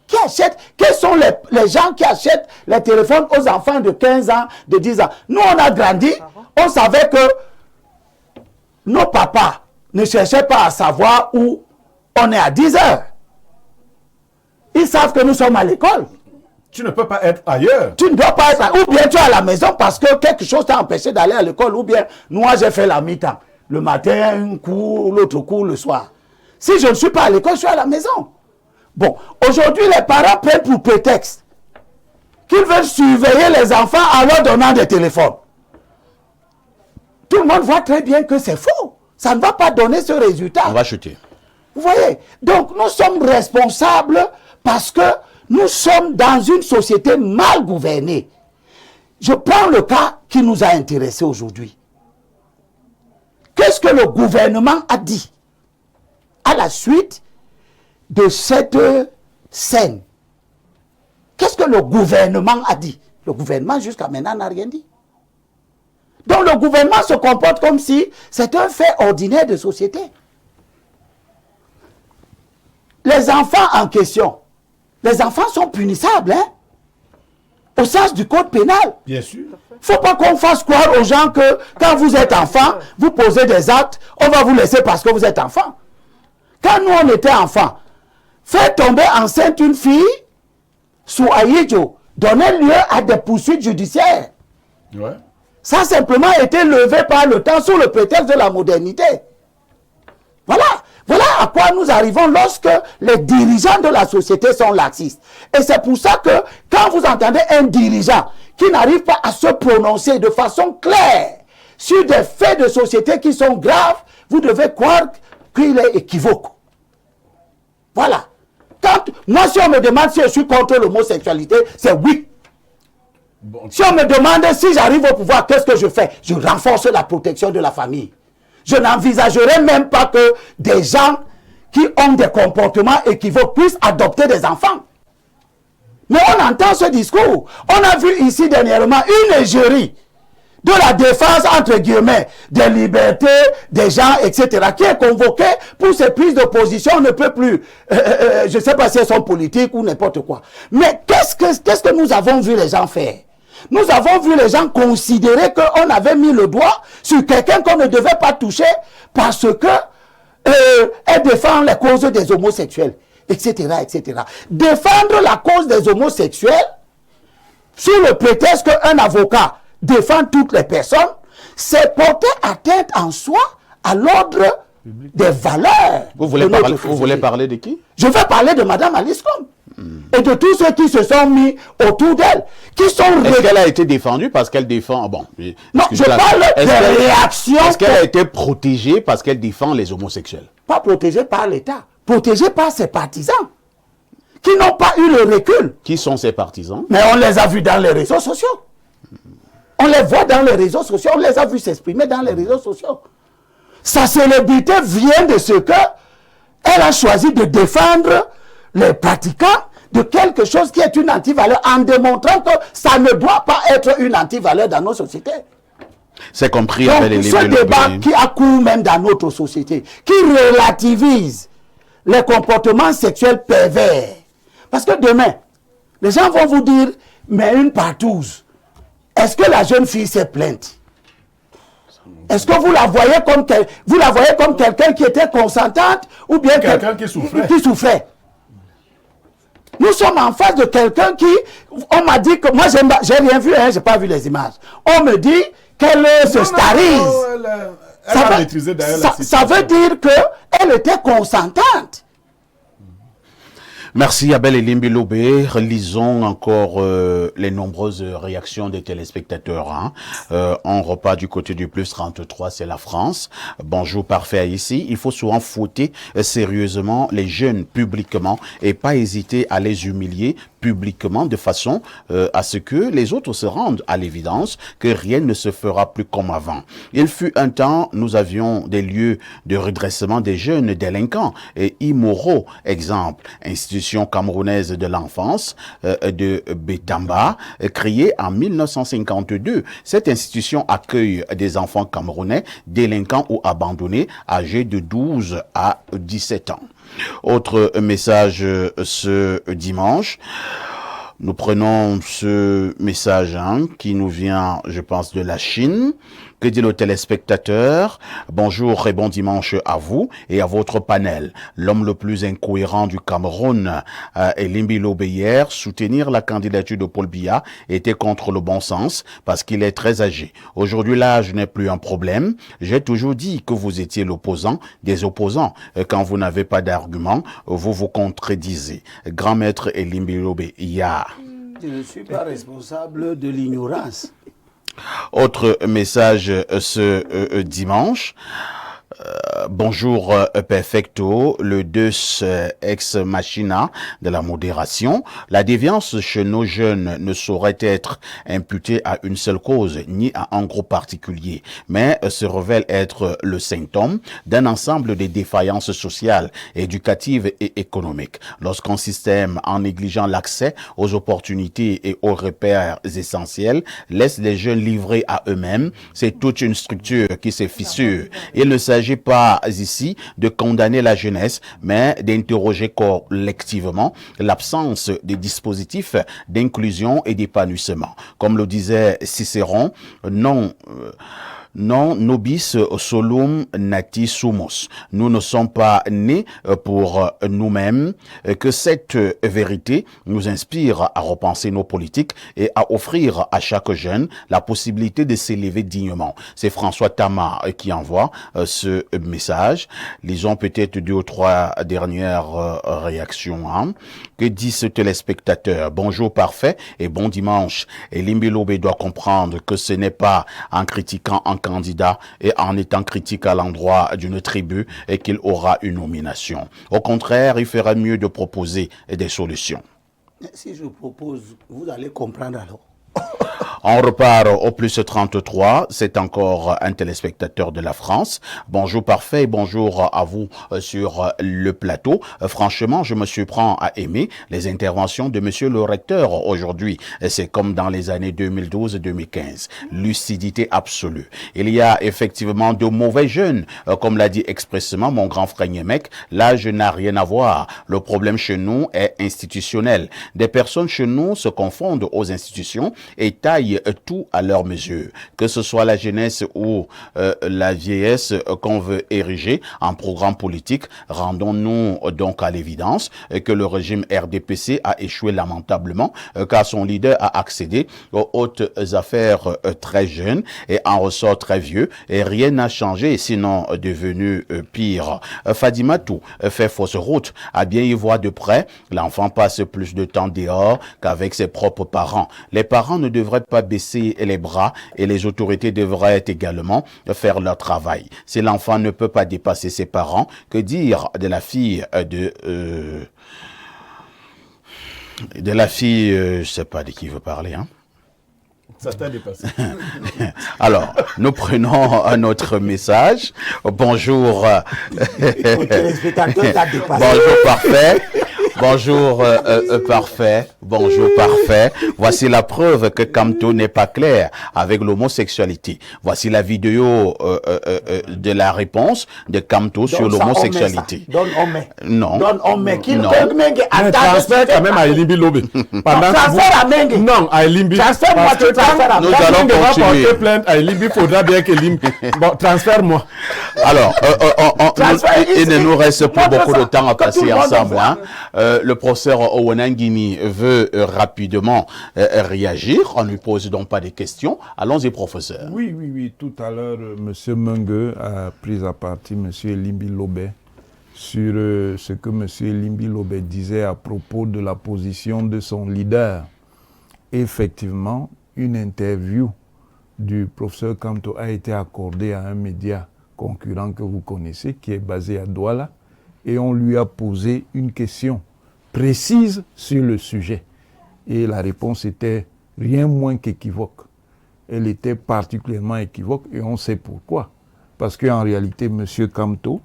Qui achète? Quels sont les gens qui achètent les téléphones aux enfants de 15 ans, de 10 ans? Nous, on a grandi, on savait que nos papas ne cherchaient pas à savoir où on est à 10 heures. Ils savent que nous sommes à l'école. Tu ne peux pas être ailleurs. Tu ne dois pas être ailleurs. Ou bien tu es à la maison parce que quelque chose t'a empêché d'aller à l'école. Ou bien, moi j'ai fait la mi-temps. Le matin, un cours, l'autre cours le soir. Si je ne suis pas à l'école, je suis à la maison. Bon, aujourd'hui, les parents prennent pour prétexte qu'ils veulent surveiller les enfants en leur donnant des téléphones. tout le monde voit très bien que c'est faux. Ça ne va pas donner ce résultat. On va chuter. Vous voyez? Donc nous sommes responsables parce que nous sommes dans une société mal gouvernée. Je prends le cas qui nous a intéressés aujourd'hui. Qu'est-ce que le gouvernement a dit à la suite de cette scène? Qu'est-ce que le gouvernement a dit? Le gouvernement jusqu'à maintenant n'a rien dit. Donc le gouvernement se comporte comme si c'est un fait ordinaire de société. Les enfants en question, les enfants sont punissables, hein, au sens du code pénal. Bien sûr. Il ne faut pas qu'on fasse croire aux gens que quand vous êtes enfant, vous posez des actes, on va vous laisser parce que vous êtes enfant. Quand nous on était enfants, faire tomber enceinte une fille sous Aïdjo donnait lieu à des poursuites judiciaires. Ouais. Ça a simplement été levé par le temps sous le prétexte de la modernité. Voilà. Voilà à quoi nous arrivons lorsque les dirigeants de la société sont laxistes. Et c'est pour ça que quand vous entendez un dirigeant qui n'arrive pas à se prononcer de façon claire sur des faits de société qui sont graves, vous devez croire qu'il est équivoque. Voilà. Moi, si on me demande si je suis contre l'homosexualité, c'est oui. Bon. Si on me demande si j'arrive au pouvoir, qu'est-ce que je fais? Je renforce la protection de la famille. Je n'envisagerai même pas que des gens qui ont des comportements équivoques puissent adopter des enfants. Mais on entend ce discours. On a vu ici dernièrement une égérie de la défense, entre guillemets, des libertés des gens, etc., qui est convoquée pour ces prises de position. On ne peut plus, je ne sais pas si elles sont politiques ou n'importe quoi. Mais qu'est-ce que nous avons vu les gens faire? Nous avons vu les gens considérer qu'on avait mis le doigt sur quelqu'un qu'on ne devait pas toucher parce que elle défend les causes des homosexuels, etc., etc. Défendre la cause des homosexuels sous le prétexte qu'un avocat défend toutes les personnes, c'est porter atteinte en soi à l'ordre des valeurs. Vous voulez parler de qui? Je vais parler de Mme Alice Combes. Et de tous ceux qui se sont mis autour d'elle, qui sont... Est-ce qu'elle a été défendue parce qu'elle défend... Bon, non, je parle des réactions... Est-ce qu'elle a été protégée parce qu'elle défend les homosexuels? Pas protégée par l'État, protégée par ses partisans, qui n'ont pas eu le recul. Qui sont ses partisans? Mais on les a vus dans les réseaux sociaux. On les voit dans les réseaux sociaux, on les a vus s'exprimer dans les réseaux sociaux. Sa célébrité vient de ce que elle a choisi de défendre les pratiquants de quelque chose qui est une antivaleur en démontrant que ça ne doit pas être une antivaleur dans nos sociétés. C'est compris. Donc, avec les ce débat qui accourt même dans notre société, qui relativise les comportements sexuels pervers. Parce que demain, les gens vont vous dire, mais une partouze, est-ce que la jeune fille s'est plainte? Est-ce que vous la voyez comme quelqu'un qui était consentante ou bien quelqu'un qui souffrait? Qui souffrait. Nous sommes en face de quelqu'un qui, on m'a dit que, moi j'ai rien vu, hein, j'ai pas vu les images. On me dit qu'elle se starise. Ça veut dire qu'elle était consentante. Merci Abel Elimbi Lobé. Lisons encore les nombreuses réactions des téléspectateurs. Hein. On repart du côté du plus 33, c'est la France. Bonjour parfait ici. Il faut souvent fouetter sérieusement les jeunes publiquement et pas hésiter à les humilier publiquement de façon à ce que les autres se rendent à l'évidence que rien ne se fera plus comme avant. Il fut un temps, nous avions des lieux de redressement des jeunes délinquants et immoraux. Exemple, institution camerounaise de l'enfance de Betamba, créée en 1952. Cette institution accueille des enfants camerounais délinquants ou abandonnés âgés de 12 à 17 ans. Autre message ce dimanche. Nous prenons ce message qui nous vient, je pense, de la Chine. Que dit le téléspectateur? Bonjour et bon dimanche à vous et à votre panel. L'homme le plus incohérent du Cameroun, Elimbi Lobé, hier, soutenir la candidature de Paul Biya était contre le bon sens parce qu'il est très âgé. Aujourd'hui, l'âge n'est plus un problème. J'ai toujours dit que vous étiez l'opposant des opposants. Quand vous n'avez pas d'argument, vous vous contredisez. Grand maître Elimbi Lobé, Je ne suis pas responsable de l'ignorance. Autre message ce dimanche. Bonjour Perfecto, le Deus ex machina de la modération. La déviance chez nos jeunes ne saurait être imputée à une seule cause, ni à un groupe particulier, mais se révèle être le symptôme d'un ensemble de défaillances sociales, éducatives et économiques. Lorsqu'un système, en négligeant l'accès aux opportunités et aux repères essentiels, laisse les jeunes livrés à eux-mêmes, c'est toute une structure qui se fissure. Il ne s'agit pas ici de condamner la jeunesse, mais d'interroger collectivement l'absence des dispositifs d'inclusion et d'épanouissement. Comme le disait Cicéron, non nobis solum nati sumus. Nous ne sommes pas nés pour nous-mêmes, que cette vérité nous inspire à repenser nos politiques et à offrir à chaque jeune la possibilité de s'élever dignement. C'est François Tama qui envoie ce message. Lisons peut-être 2 ou 3 dernières réactions. Que dit ce téléspectateur? Bonjour parfait et bon dimanche. Et Limbilobe doit comprendre que ce n'est pas en critiquant un candidat et en étant critique à l'endroit d'une tribu et qu'il aura une nomination. Au contraire, il ferait mieux de proposer des solutions. Si je propose, vous allez comprendre alors. On repart au plus 33, c'est encore un téléspectateur de la France. Bonjour parfait et bonjour à vous sur le plateau. Franchement, je me surprends à aimer les interventions de monsieur le recteur aujourd'hui. C'est comme dans les années 2012-2015. Lucidité absolue. Il y a effectivement de mauvais jeunes, comme l'a dit expressément mon grand frère Niemek. L'âge n'a rien à voir. Le problème chez nous est institutionnel. Des personnes chez nous se confondent aux institutions et taillent tout à leur mesure, que ce soit la jeunesse ou la vieillesse qu'on veut ériger en programme politique. Rendons-nous donc à l'évidence que le régime RDPC a échoué lamentablement car son leader a accédé aux hautes affaires très jeune et en ressort très vieux et rien n'a changé, sinon devenu pire. Fadimatou fait fausse route, à bien y voir de près, l'enfant passe plus de temps dehors qu'avec ses propres parents. Les parents ne devraient pas baisser les bras et les autorités devraient également faire leur travail. Si l'enfant ne peut pas dépasser ses parents, que dire de la fille je sais pas de qui veut parler, hein? Ça t'a dépassé. Alors, nous prenons un autre message. Bonjour. Bonjour parfait. Bonjour parfait, bonjour parfait. Voici la preuve que Kamto n'est pas clair avec l'homosexualité. Voici la vidéo de la réponse de Kamto sur l'homosexualité. Non. Non. Transfert quand même à Elimbi Lobé. Non, à Elimbi. Nous allons continuer. Porter plainte à Elimbi, faudra bien qu'Elimbi. Bon, transfère-moi. Alors, il ne nous reste plus beaucoup de temps à passer ensemble. Le professeur Owenangini veut rapidement réagir. On ne lui pose donc pas des questions. Allons-y, professeur. Oui. Tout à l'heure, M. Mungue a pris à partie M. Elimbi Lobé sur ce que M. Elimbi Lobé disait à propos de la position de son leader. Effectivement, une interview du professeur Kamto a été accordée à un média concurrent que vous connaissez, qui est basé à Douala, et on lui a posé une question précise sur le sujet. Et la réponse était rien moins qu'équivoque. Elle était particulièrement équivoque et on sait pourquoi. Parce qu'en réalité, M. Kamto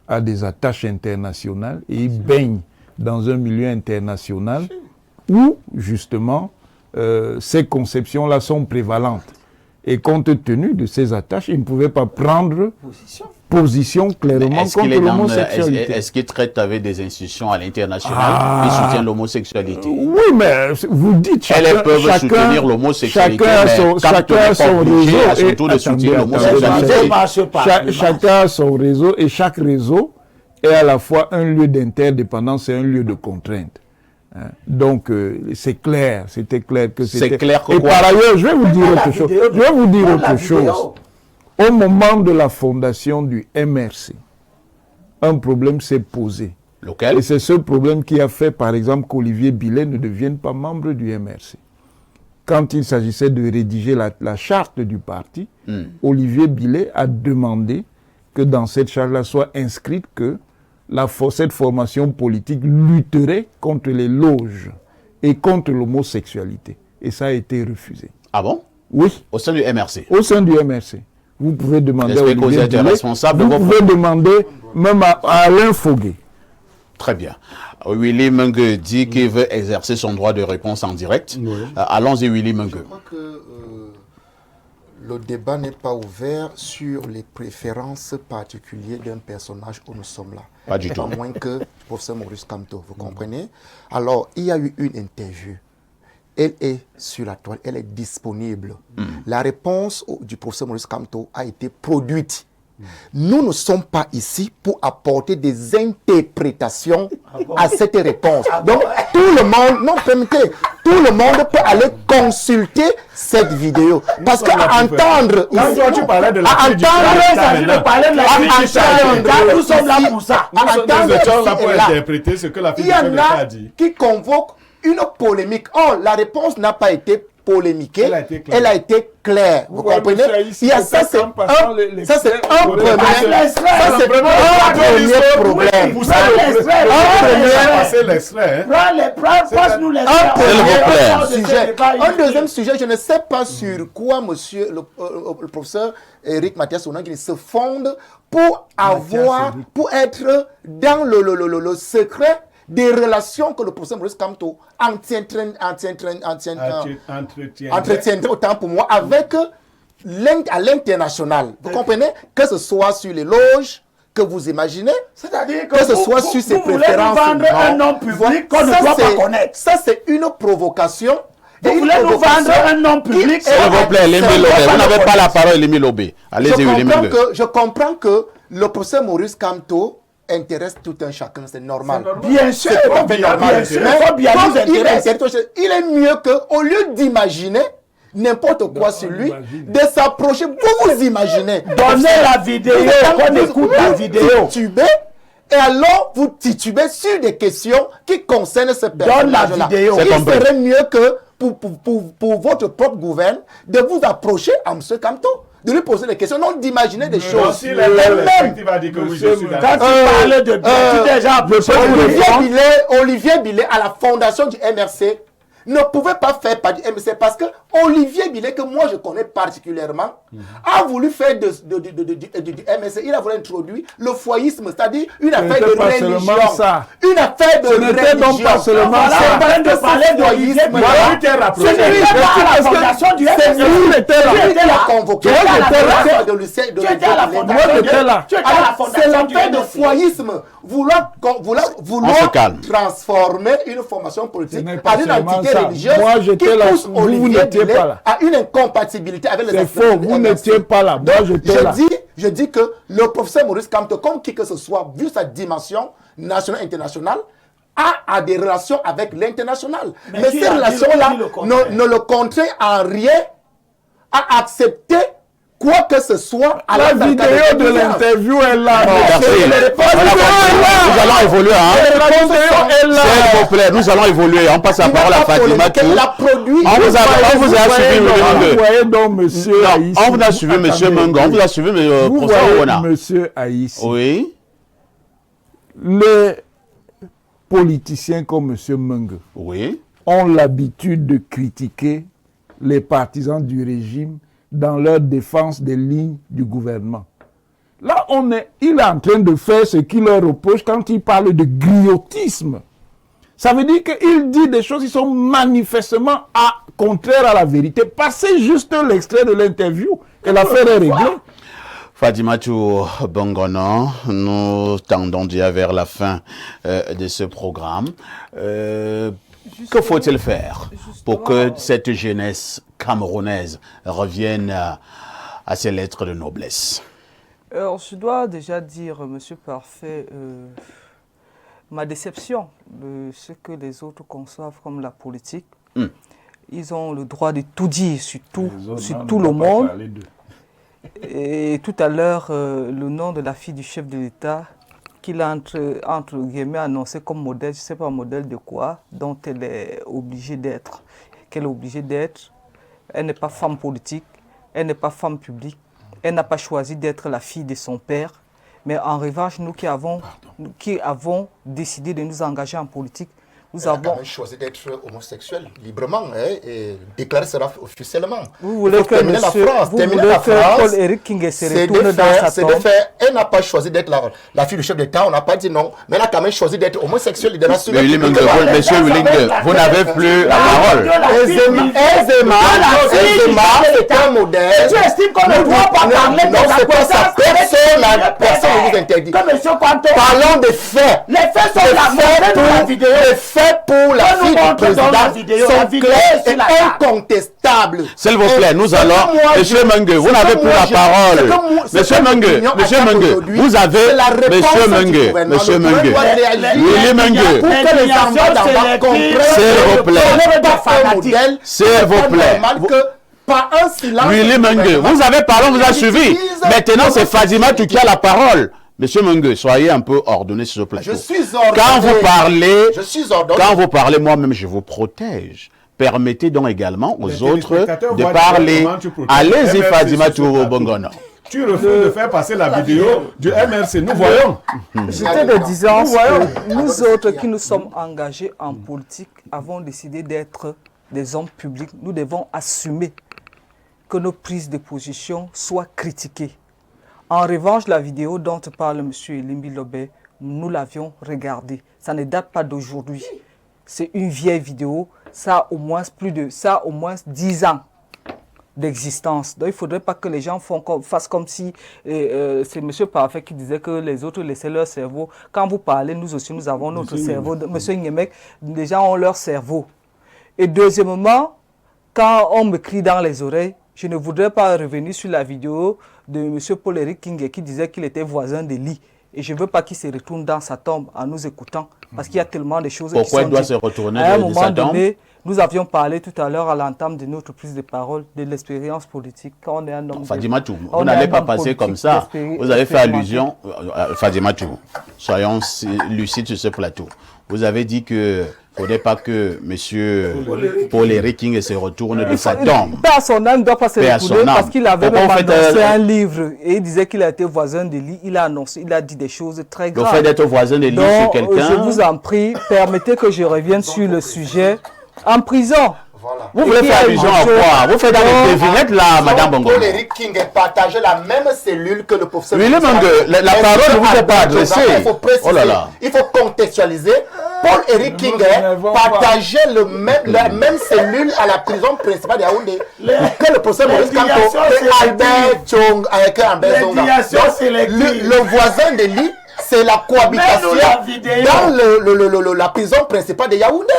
a des attaches internationales et il baigne dans un milieu international où, justement, ces conceptions-là sont prévalentes. Et compte tenu de ces attaches, il ne pouvait pas prendre position clairement contre l'homosexualité. Est-ce qu'il traite avec des institutions à l'international qui soutiennent l'homosexualité? Oui, mais vous dites chacun... Elles peuvent soutenir l'homosexualité, chacun a son réseau et surtout de soutenir l'homosexualité. Chacun a son réseau et chaque réseau est à la fois un lieu d'interdépendance et un lieu de contrainte. Donc, c'est clair, c'était clair que c'était... C'est clair que et quoi? par ailleurs, je vais vous dire autre chose. Je vais vous dire autre chose. Au moment de la fondation du MRC, un problème s'est posé. Lequel? Et c'est ce problème qui a fait, par exemple, qu'Olivier Billet ne devienne pas membre du MRC. quand il s'agissait de rédiger la charte du parti, Olivier Billet a demandé que dans cette charte-là soit inscrite que cette formation politique lutterait contre les loges et contre l'homosexualité. Et ça a été refusé. Ah bon? Oui. Au sein du MRC? Au sein du MRC. Vous pouvez demander à Est-ce que vous Olivier êtes Billet, responsable vous de vos pouvez demander même à Alain Foguet. Très bien. Willy Mengue dit qu'il veut exercer son droit de réponse en direct. Oui. Allons-y, Willy Mengue. Je crois que le débat n'est pas ouvert sur les préférences particulières d'un personnage où nous sommes là. Pas du tout. À moins que le professeur Maurice Kamto, vous comprenez? Alors, il y a eu une interview. Elle est sur la toile, elle est disponible. La réponse du professeur Maurice Kamto a été produite. Nous ne sommes pas ici pour apporter des interprétations à cette réponse. Donc, tout le monde, non, permettez, tout le monde peut aller consulter cette vidéo. Parce qu'entendre ici, tu parlais de la nous sommes là pour ça. Nous étions là pour interpréter ce que la fille il y en a a dit. qui convoquent une polémique. Or, la réponse n'a pas été polémiquée, elle a été claire. Vous comprenez? Il y a ça, c'est un premier problème. Un deuxième sujet, je ne sais pas sur quoi monsieur le professeur Eric Mathias Onangui se fonde pour être dans le secret des relations que le professeur Maurice Kamto entretiendrait autant pour moi avec à l'international. Vous comprenez? Que ce soit sur les loges que vous imaginez, c'est-à-dire que ce soit sur ses préférences. Vendre un nom public qu'on ne doit pas connaître. Ça, c'est une provocation. Vous voulez nous vendre un nom public? S'il vous plaît, Lémi Lobé, vous n'avez pas la parole, Lémi Lobé. Allez-y, Lémi Lobé. Je comprends que le professeur Maurice Kamto intéresse tout un chacun, c'est normal. Bien sûr, c'est tout à fait normal. Mais il est mieux qu'au lieu d'imaginer n'importe quoi sur lui, de s'approcher, vous imaginez. Donnez la vidéo, qu'on écoute la vidéo. Et alors, vous titubez sur des questions qui concernent ce personnage-là. Donne la vidéo. Il serait mieux que pour votre propre gouverne de vous approcher à M. Kamto, de lui poser des questions, non d'imaginer des choses. Si la perspective a dit que oui, je suis quand tu parles de Olivier Billet à la fondation du MRC ne pouvait pas faire partie du MRC parce que Olivier Billet, que moi je connais particulièrement, a voulu faire du MRC, il a voulu introduire le foyisme, c'est-à-dire une affaire de religion. Une affaire de religion. Donc pas seulement ça. C'est en train de parler d'Olivier Billet. Ce n'est pas la fondation du MRC. C'est lui qui l'a convoqué. Tu étais à la fondation. C'est l'affaire de foyisme. Vouloir transformer une formation politique en une entité religieuse qui pousse Olivier Billet à une incompatibilité avec les acteurs. C'est faux, vous n'étiez pas là. Moi, j'étais là. Je dis que le professeur Maurice Kamto, comme qui que ce soit, vu sa dimension nationale et internationale, a des relations avec l'international. Mais ces relations-là ne le contraint en rien à accepter quoi que ce soit à la vidéo de l'interview est là. Nous allons évoluer. S'il vous plaît, nous allons évoluer. On passe la parole à Fatima Tou. On vous a suivi, monsieur Mengue. On vous a suivi, monsieur Aïssi. Oui. Les politiciens comme monsieur Mengue ont l'habitude de critiquer les partisans du régime dans leur défense des lignes du gouvernement. Là, il est en train de faire ce qu'il leur reproche quand il parle de griotisme. Ça veut dire qu'il dit des choses qui sont manifestement contraires à la vérité. Passez juste l'extrait de l'interview et l'affaire est réglée. Fadimatou Bongono, nous tendons déjà vers la fin de ce programme. Que faut-il faire pour que cette jeunesse camerounaise revienne à ses lettres de noblesse? Je dois déjà dire, Monsieur Parfait, ma déception de ce que les autres conçoivent comme la politique. Ils ont le droit de tout dire sur tout le monde. Et tout à l'heure, le nom de la fille du chef de l'État, qu'il a entre guillemets annoncé comme modèle, je ne sais pas modèle de quoi, dont elle est obligée d'être, qu'elle est obligée d'être elle n'est pas femme politique, elle n'est pas femme publique, elle n'a pas choisi d'être la fille de son père. Mais en revanche, nous qui avons décidé de nous engager en politique, nous avons quand même choisi d'être homosexuel librement et déclarer cela officiellement. Vous voulez que Paul-Éric Kinge se retourne dans sa tombe. Elle n'a pas choisi d'être la fille du chef d'État, on n'a pas dit non, mais elle a quand même choisi d'être homosexuelle. Monsieur Willing, vous n'avez plus la parole. Aisément, c'est un modèle. Tu estimes qu'on ne doit pas parler de la personne, la personne vous interdit. Parlons des faits. Les faits sont la vidéo. Les faits pour la fille du président sont clairs et incontestables. S'il vous plaît, nous allons... Monsieur Mengue, vous n'avez plus la parole. Monsieur Mengue, vous avez... Monsieur Mengue, Willy Mengue, s'il vous plaît, pas un silence. Willy Mengue, vous avez parlé, on vous a suivi. Maintenant, c'est Fadima qui a la parole. Monsieur Mengue, soyez un peu ordonné sur ce plateau. Je suis ordonné. Quand vous parlez, moi-même, je vous protège. Permettez donc également aux autres de parler. Allez-y, Fadima Bongono. Tu refuses de faire passer la vidéo du MRC. Nous voyons. J'étais de disant que nous autres qui nous sommes engagés en politique avons décidé d'être des hommes publics. Nous devons assumer que nos prises de position soient critiquées. En revanche, la vidéo dont parle M. Elimbi Lobé, nous l'avions regardée. Ça ne date pas d'aujourd'hui. C'est une vieille vidéo. Ça a au moins 10 ans d'existence. Donc, il ne faudrait pas que les gens fassent comme si c'est M. Parfait qui disait que les autres laissaient leur cerveau. Quand vous parlez, nous aussi, nous avons notre cerveau. M. Ngemek, les gens ont leur cerveau. Et deuxièmement, quand on me crie dans les oreilles, je ne voudrais pas revenir sur la vidéo de M. Paul-Éric Kinge qui disait qu'il était voisin de lit. Et je ne veux pas qu'il se retourne dans sa tombe en nous écoutant. Parce qu'il y a tellement de choses qui sont Pourquoi il doit se retourner à un de moment sa tombe donné, nous avions parlé tout à l'heure à l'entame de notre prise de parole de l'expérience politique. Quand on est un homme Fadima Tou, vous n'allez pas passer comme ça. Vous avez fait allusion, Fadima Tou, soyons lucides sur ce plateau. Vous avez dit que il ne faudrait pas que M. Paul-Éric Kinge se retourne de sa tombe. Père son âme ne doit pas se retourner parce qu'il avait même annoncé un livre et il disait qu'il a été voisin de lit. Il a annoncé, il a dit des choses très graves. Le fait d'être voisin de lit sur quelqu'un... Je vous en prie, permettez que je revienne sur le sujet. En prison. Voilà. Vous voulez faire allusion à quoi? Vous faites dans les devinettes là, Madame Bongo. Paul-Éric Kinge partageait la même cellule que le professeur. Oui, la parole ne vous est pas adressée. Il faut préciser, il faut contextualiser. Paul-Éric Kinge partageait la même cellule à la prison principale de Yaoundé que le professeur Maurice Kamto et Albert Tchong avec Albert Zonga. Le voisin de lit, c'est la cohabitation dans la prison principale de Yaoundé.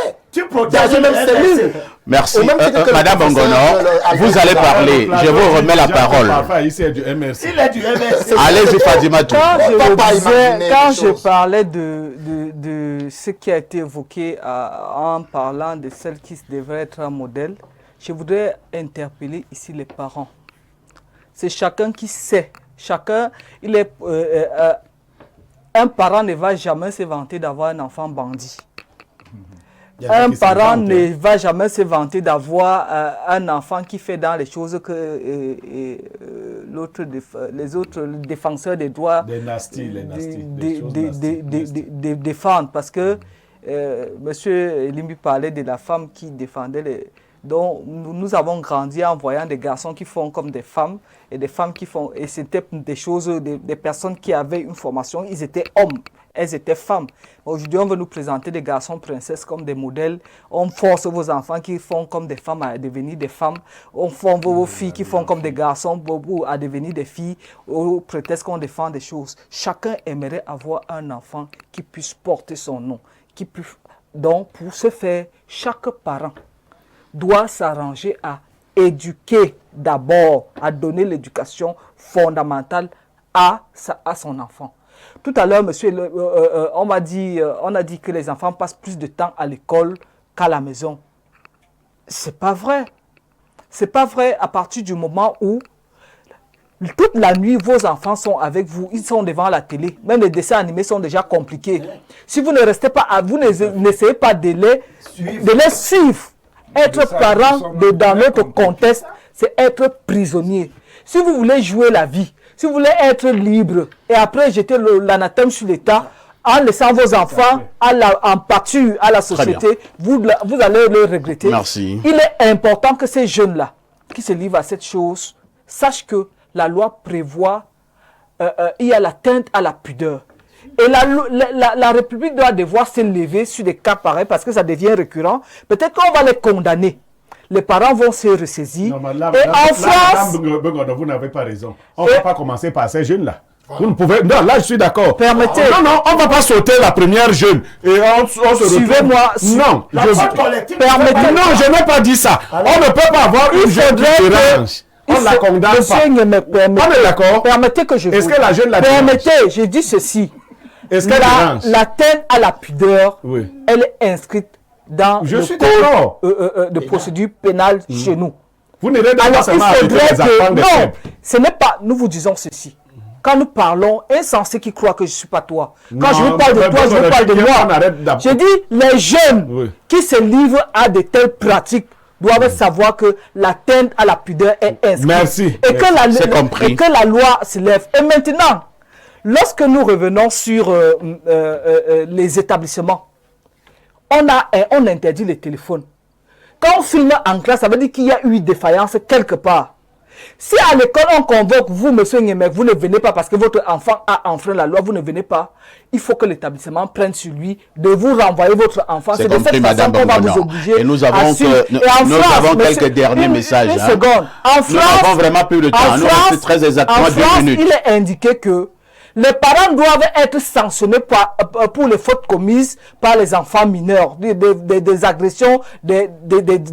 Dans une même cellule. Merci. Madame Bongono, vous allez parler. Je vous remets la parole. Ici, il est du MRC. Il est du MRC. Allez-y, Fadima Tou. Quand je parlais de ce qui a été évoqué en parlant de celle qui devrait être un modèle, je voudrais interpeller ici les parents. C'est chacun qui sait. Un parent ne va jamais se vanter d'avoir un enfant bandit. Un parent ne va jamais se vanter d'avoir un enfant qui fait dans les choses que les autres défenseurs des droits défendent. Parce que M. Elimbi parlait de la femme qui défendait les... Donc, nous avons grandi en voyant des garçons qui font comme des femmes et des femmes qui font... Et c'était des choses, des personnes qui avaient une formation, ils étaient hommes. Elles étaient femmes. Aujourd'hui, on veut nous présenter des garçons princesses comme des modèles. On force vos enfants qui font comme des femmes à devenir des femmes. On force vos filles qui font comme des garçons à devenir des filles au prétexte qu'on défend des choses. Chacun aimerait avoir un enfant qui puisse porter son nom. Donc, pour ce faire, chaque parent doit s'arranger à éduquer d'abord, à donner l'éducation fondamentale à son enfant. Tout à l'heure, monsieur, on a dit que les enfants passent plus de temps à l'école qu'à la maison. C'est pas vrai. C'est pas vrai à partir du moment où toute la nuit, vos enfants sont avec vous, ils sont devant la télé. Même les dessins animés sont déjà compliqués. Si vous ne restez pas, vous n'essayez pas de les suivre. Être parent dans notre contexte, c'est être prisonnier. Si vous voulez jouer la vie, si vous voulez être libre et après jeter l'anathème sur l'État, en laissant vos enfants en pâture à la société, vous allez le regretter. Merci. Il est important que ces jeunes-là, qui se livrent à cette chose, sachent que la loi prévoit, il y a l'atteinte à la pudeur. Et la République doit devoir s'élever sur des cas pareils parce que ça devient récurrent. Peut-être qu'on va les condamner. Les parents vont se ressaisir. Non, mais là, et en France... vous n'avez pas raison. On ne va pas commencer par ces jeunes-là. Vous ne pouvez... Non, là, je suis d'accord. Permettez. Non, on ne va pas sauter la première jeune. Et on se retrouve... Suivez-moi. Non, Permettez. non, je n'ai pas dit ça. On ne peut pas avoir une jeune qui dérange. On la condamne pas. On est d'accord. Permettez que je Est-ce que la jeune la Permettez, j'ai dit ceci. Est-ce qu'elle dérange? L'atteinte à la pudeur, oui, elle est inscrite dans le code de procédure pénale chez nous. Vous n'irez pas Alors, seulement avec les enfants de non, ce n'est pas... Nous vous disons ceci. Quand nous parlons, insensé qui croit que je ne suis pas toi. Quand je vous parle de toi, je vous parle de moi. Je dis, les jeunes qui se livrent à de telles pratiques doivent savoir que l'atteinte à la pudeur est inscrite. Merci. Et que la loi se lève. Et maintenant, lorsque nous revenons sur les établissements, on interdit les téléphones. Quand on filme en classe, ça veut dire qu'il y a eu défaillance quelque part. Si à l'école on convoque vous, monsieur Ngemek, vous ne venez pas parce que votre enfant a enfreint la loi, vous ne venez pas, il faut que l'établissement prenne sur lui de vous renvoyer votre enfant. C'est de cette façon qu'on va vous obliger. Et nous avons, quelques derniers messages. Une seconde. En France, nous n'avons vraiment plus de temps. Nous reste très exactement 2 minutes. Il est indiqué que les parents doivent être sanctionnés pour les fautes commises par les enfants mineurs, des agressions de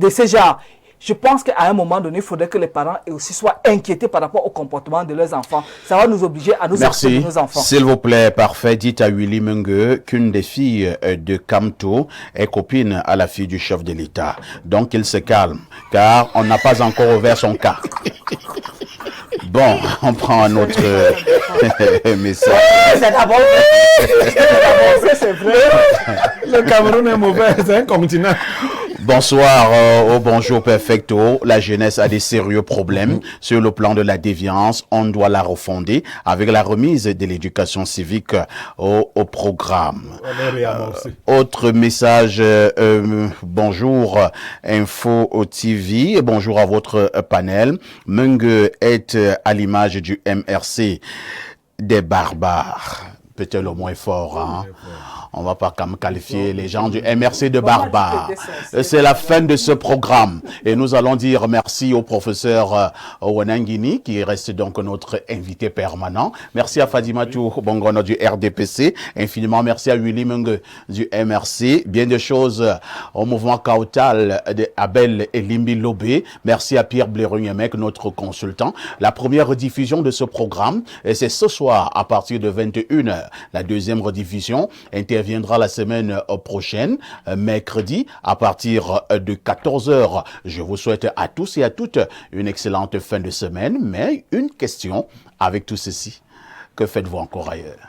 ce genre. Je pense qu'à un moment donné, il faudrait que les parents aussi soient inquiétés par rapport au comportement de leurs enfants. Ça va nous obliger à nous occuper de nos enfants. S'il vous plaît, parfait. Dites à Willy Mungue qu'une des filles de Kamto est copine à la fille du chef de l'État. Donc, il se calme, car on n'a pas encore ouvert son cas. Bon, on prend un autre message. C'est vrai. Le Cameroun est mauvais, c'est un continent. Bonsoir, bonjour perfecto. La jeunesse a des sérieux problèmes sur le plan de la déviance. On doit la refonder avec la remise de l'éducation civique au programme. Autre message, bonjour Info TV, bonjour à votre panel. Mungue est à l'image du MRC des barbares. Peut-être le moins fort, hein. On ne va pas qualifier les gens du MRC de barbares. C'est la fin de ce programme. Et nous allons dire merci au professeur Wanangini, qui reste donc notre invité permanent. Merci à Fadimatou Bongono du RDPC. Infiniment merci à Willy Mungue du MRC. Bien des choses au mouvement Kautal de Abel et Limbi Lobé. Merci à Pierre Blérugnemek, notre consultant. La première rediffusion de ce programme, c'est ce soir à partir de 21h. La deuxième rediffusion viendra la semaine prochaine, mercredi, à partir de 14h. Je vous souhaite à tous et à toutes une excellente fin de semaine, mais une question avec tout ceci. Que faites-vous encore ailleurs?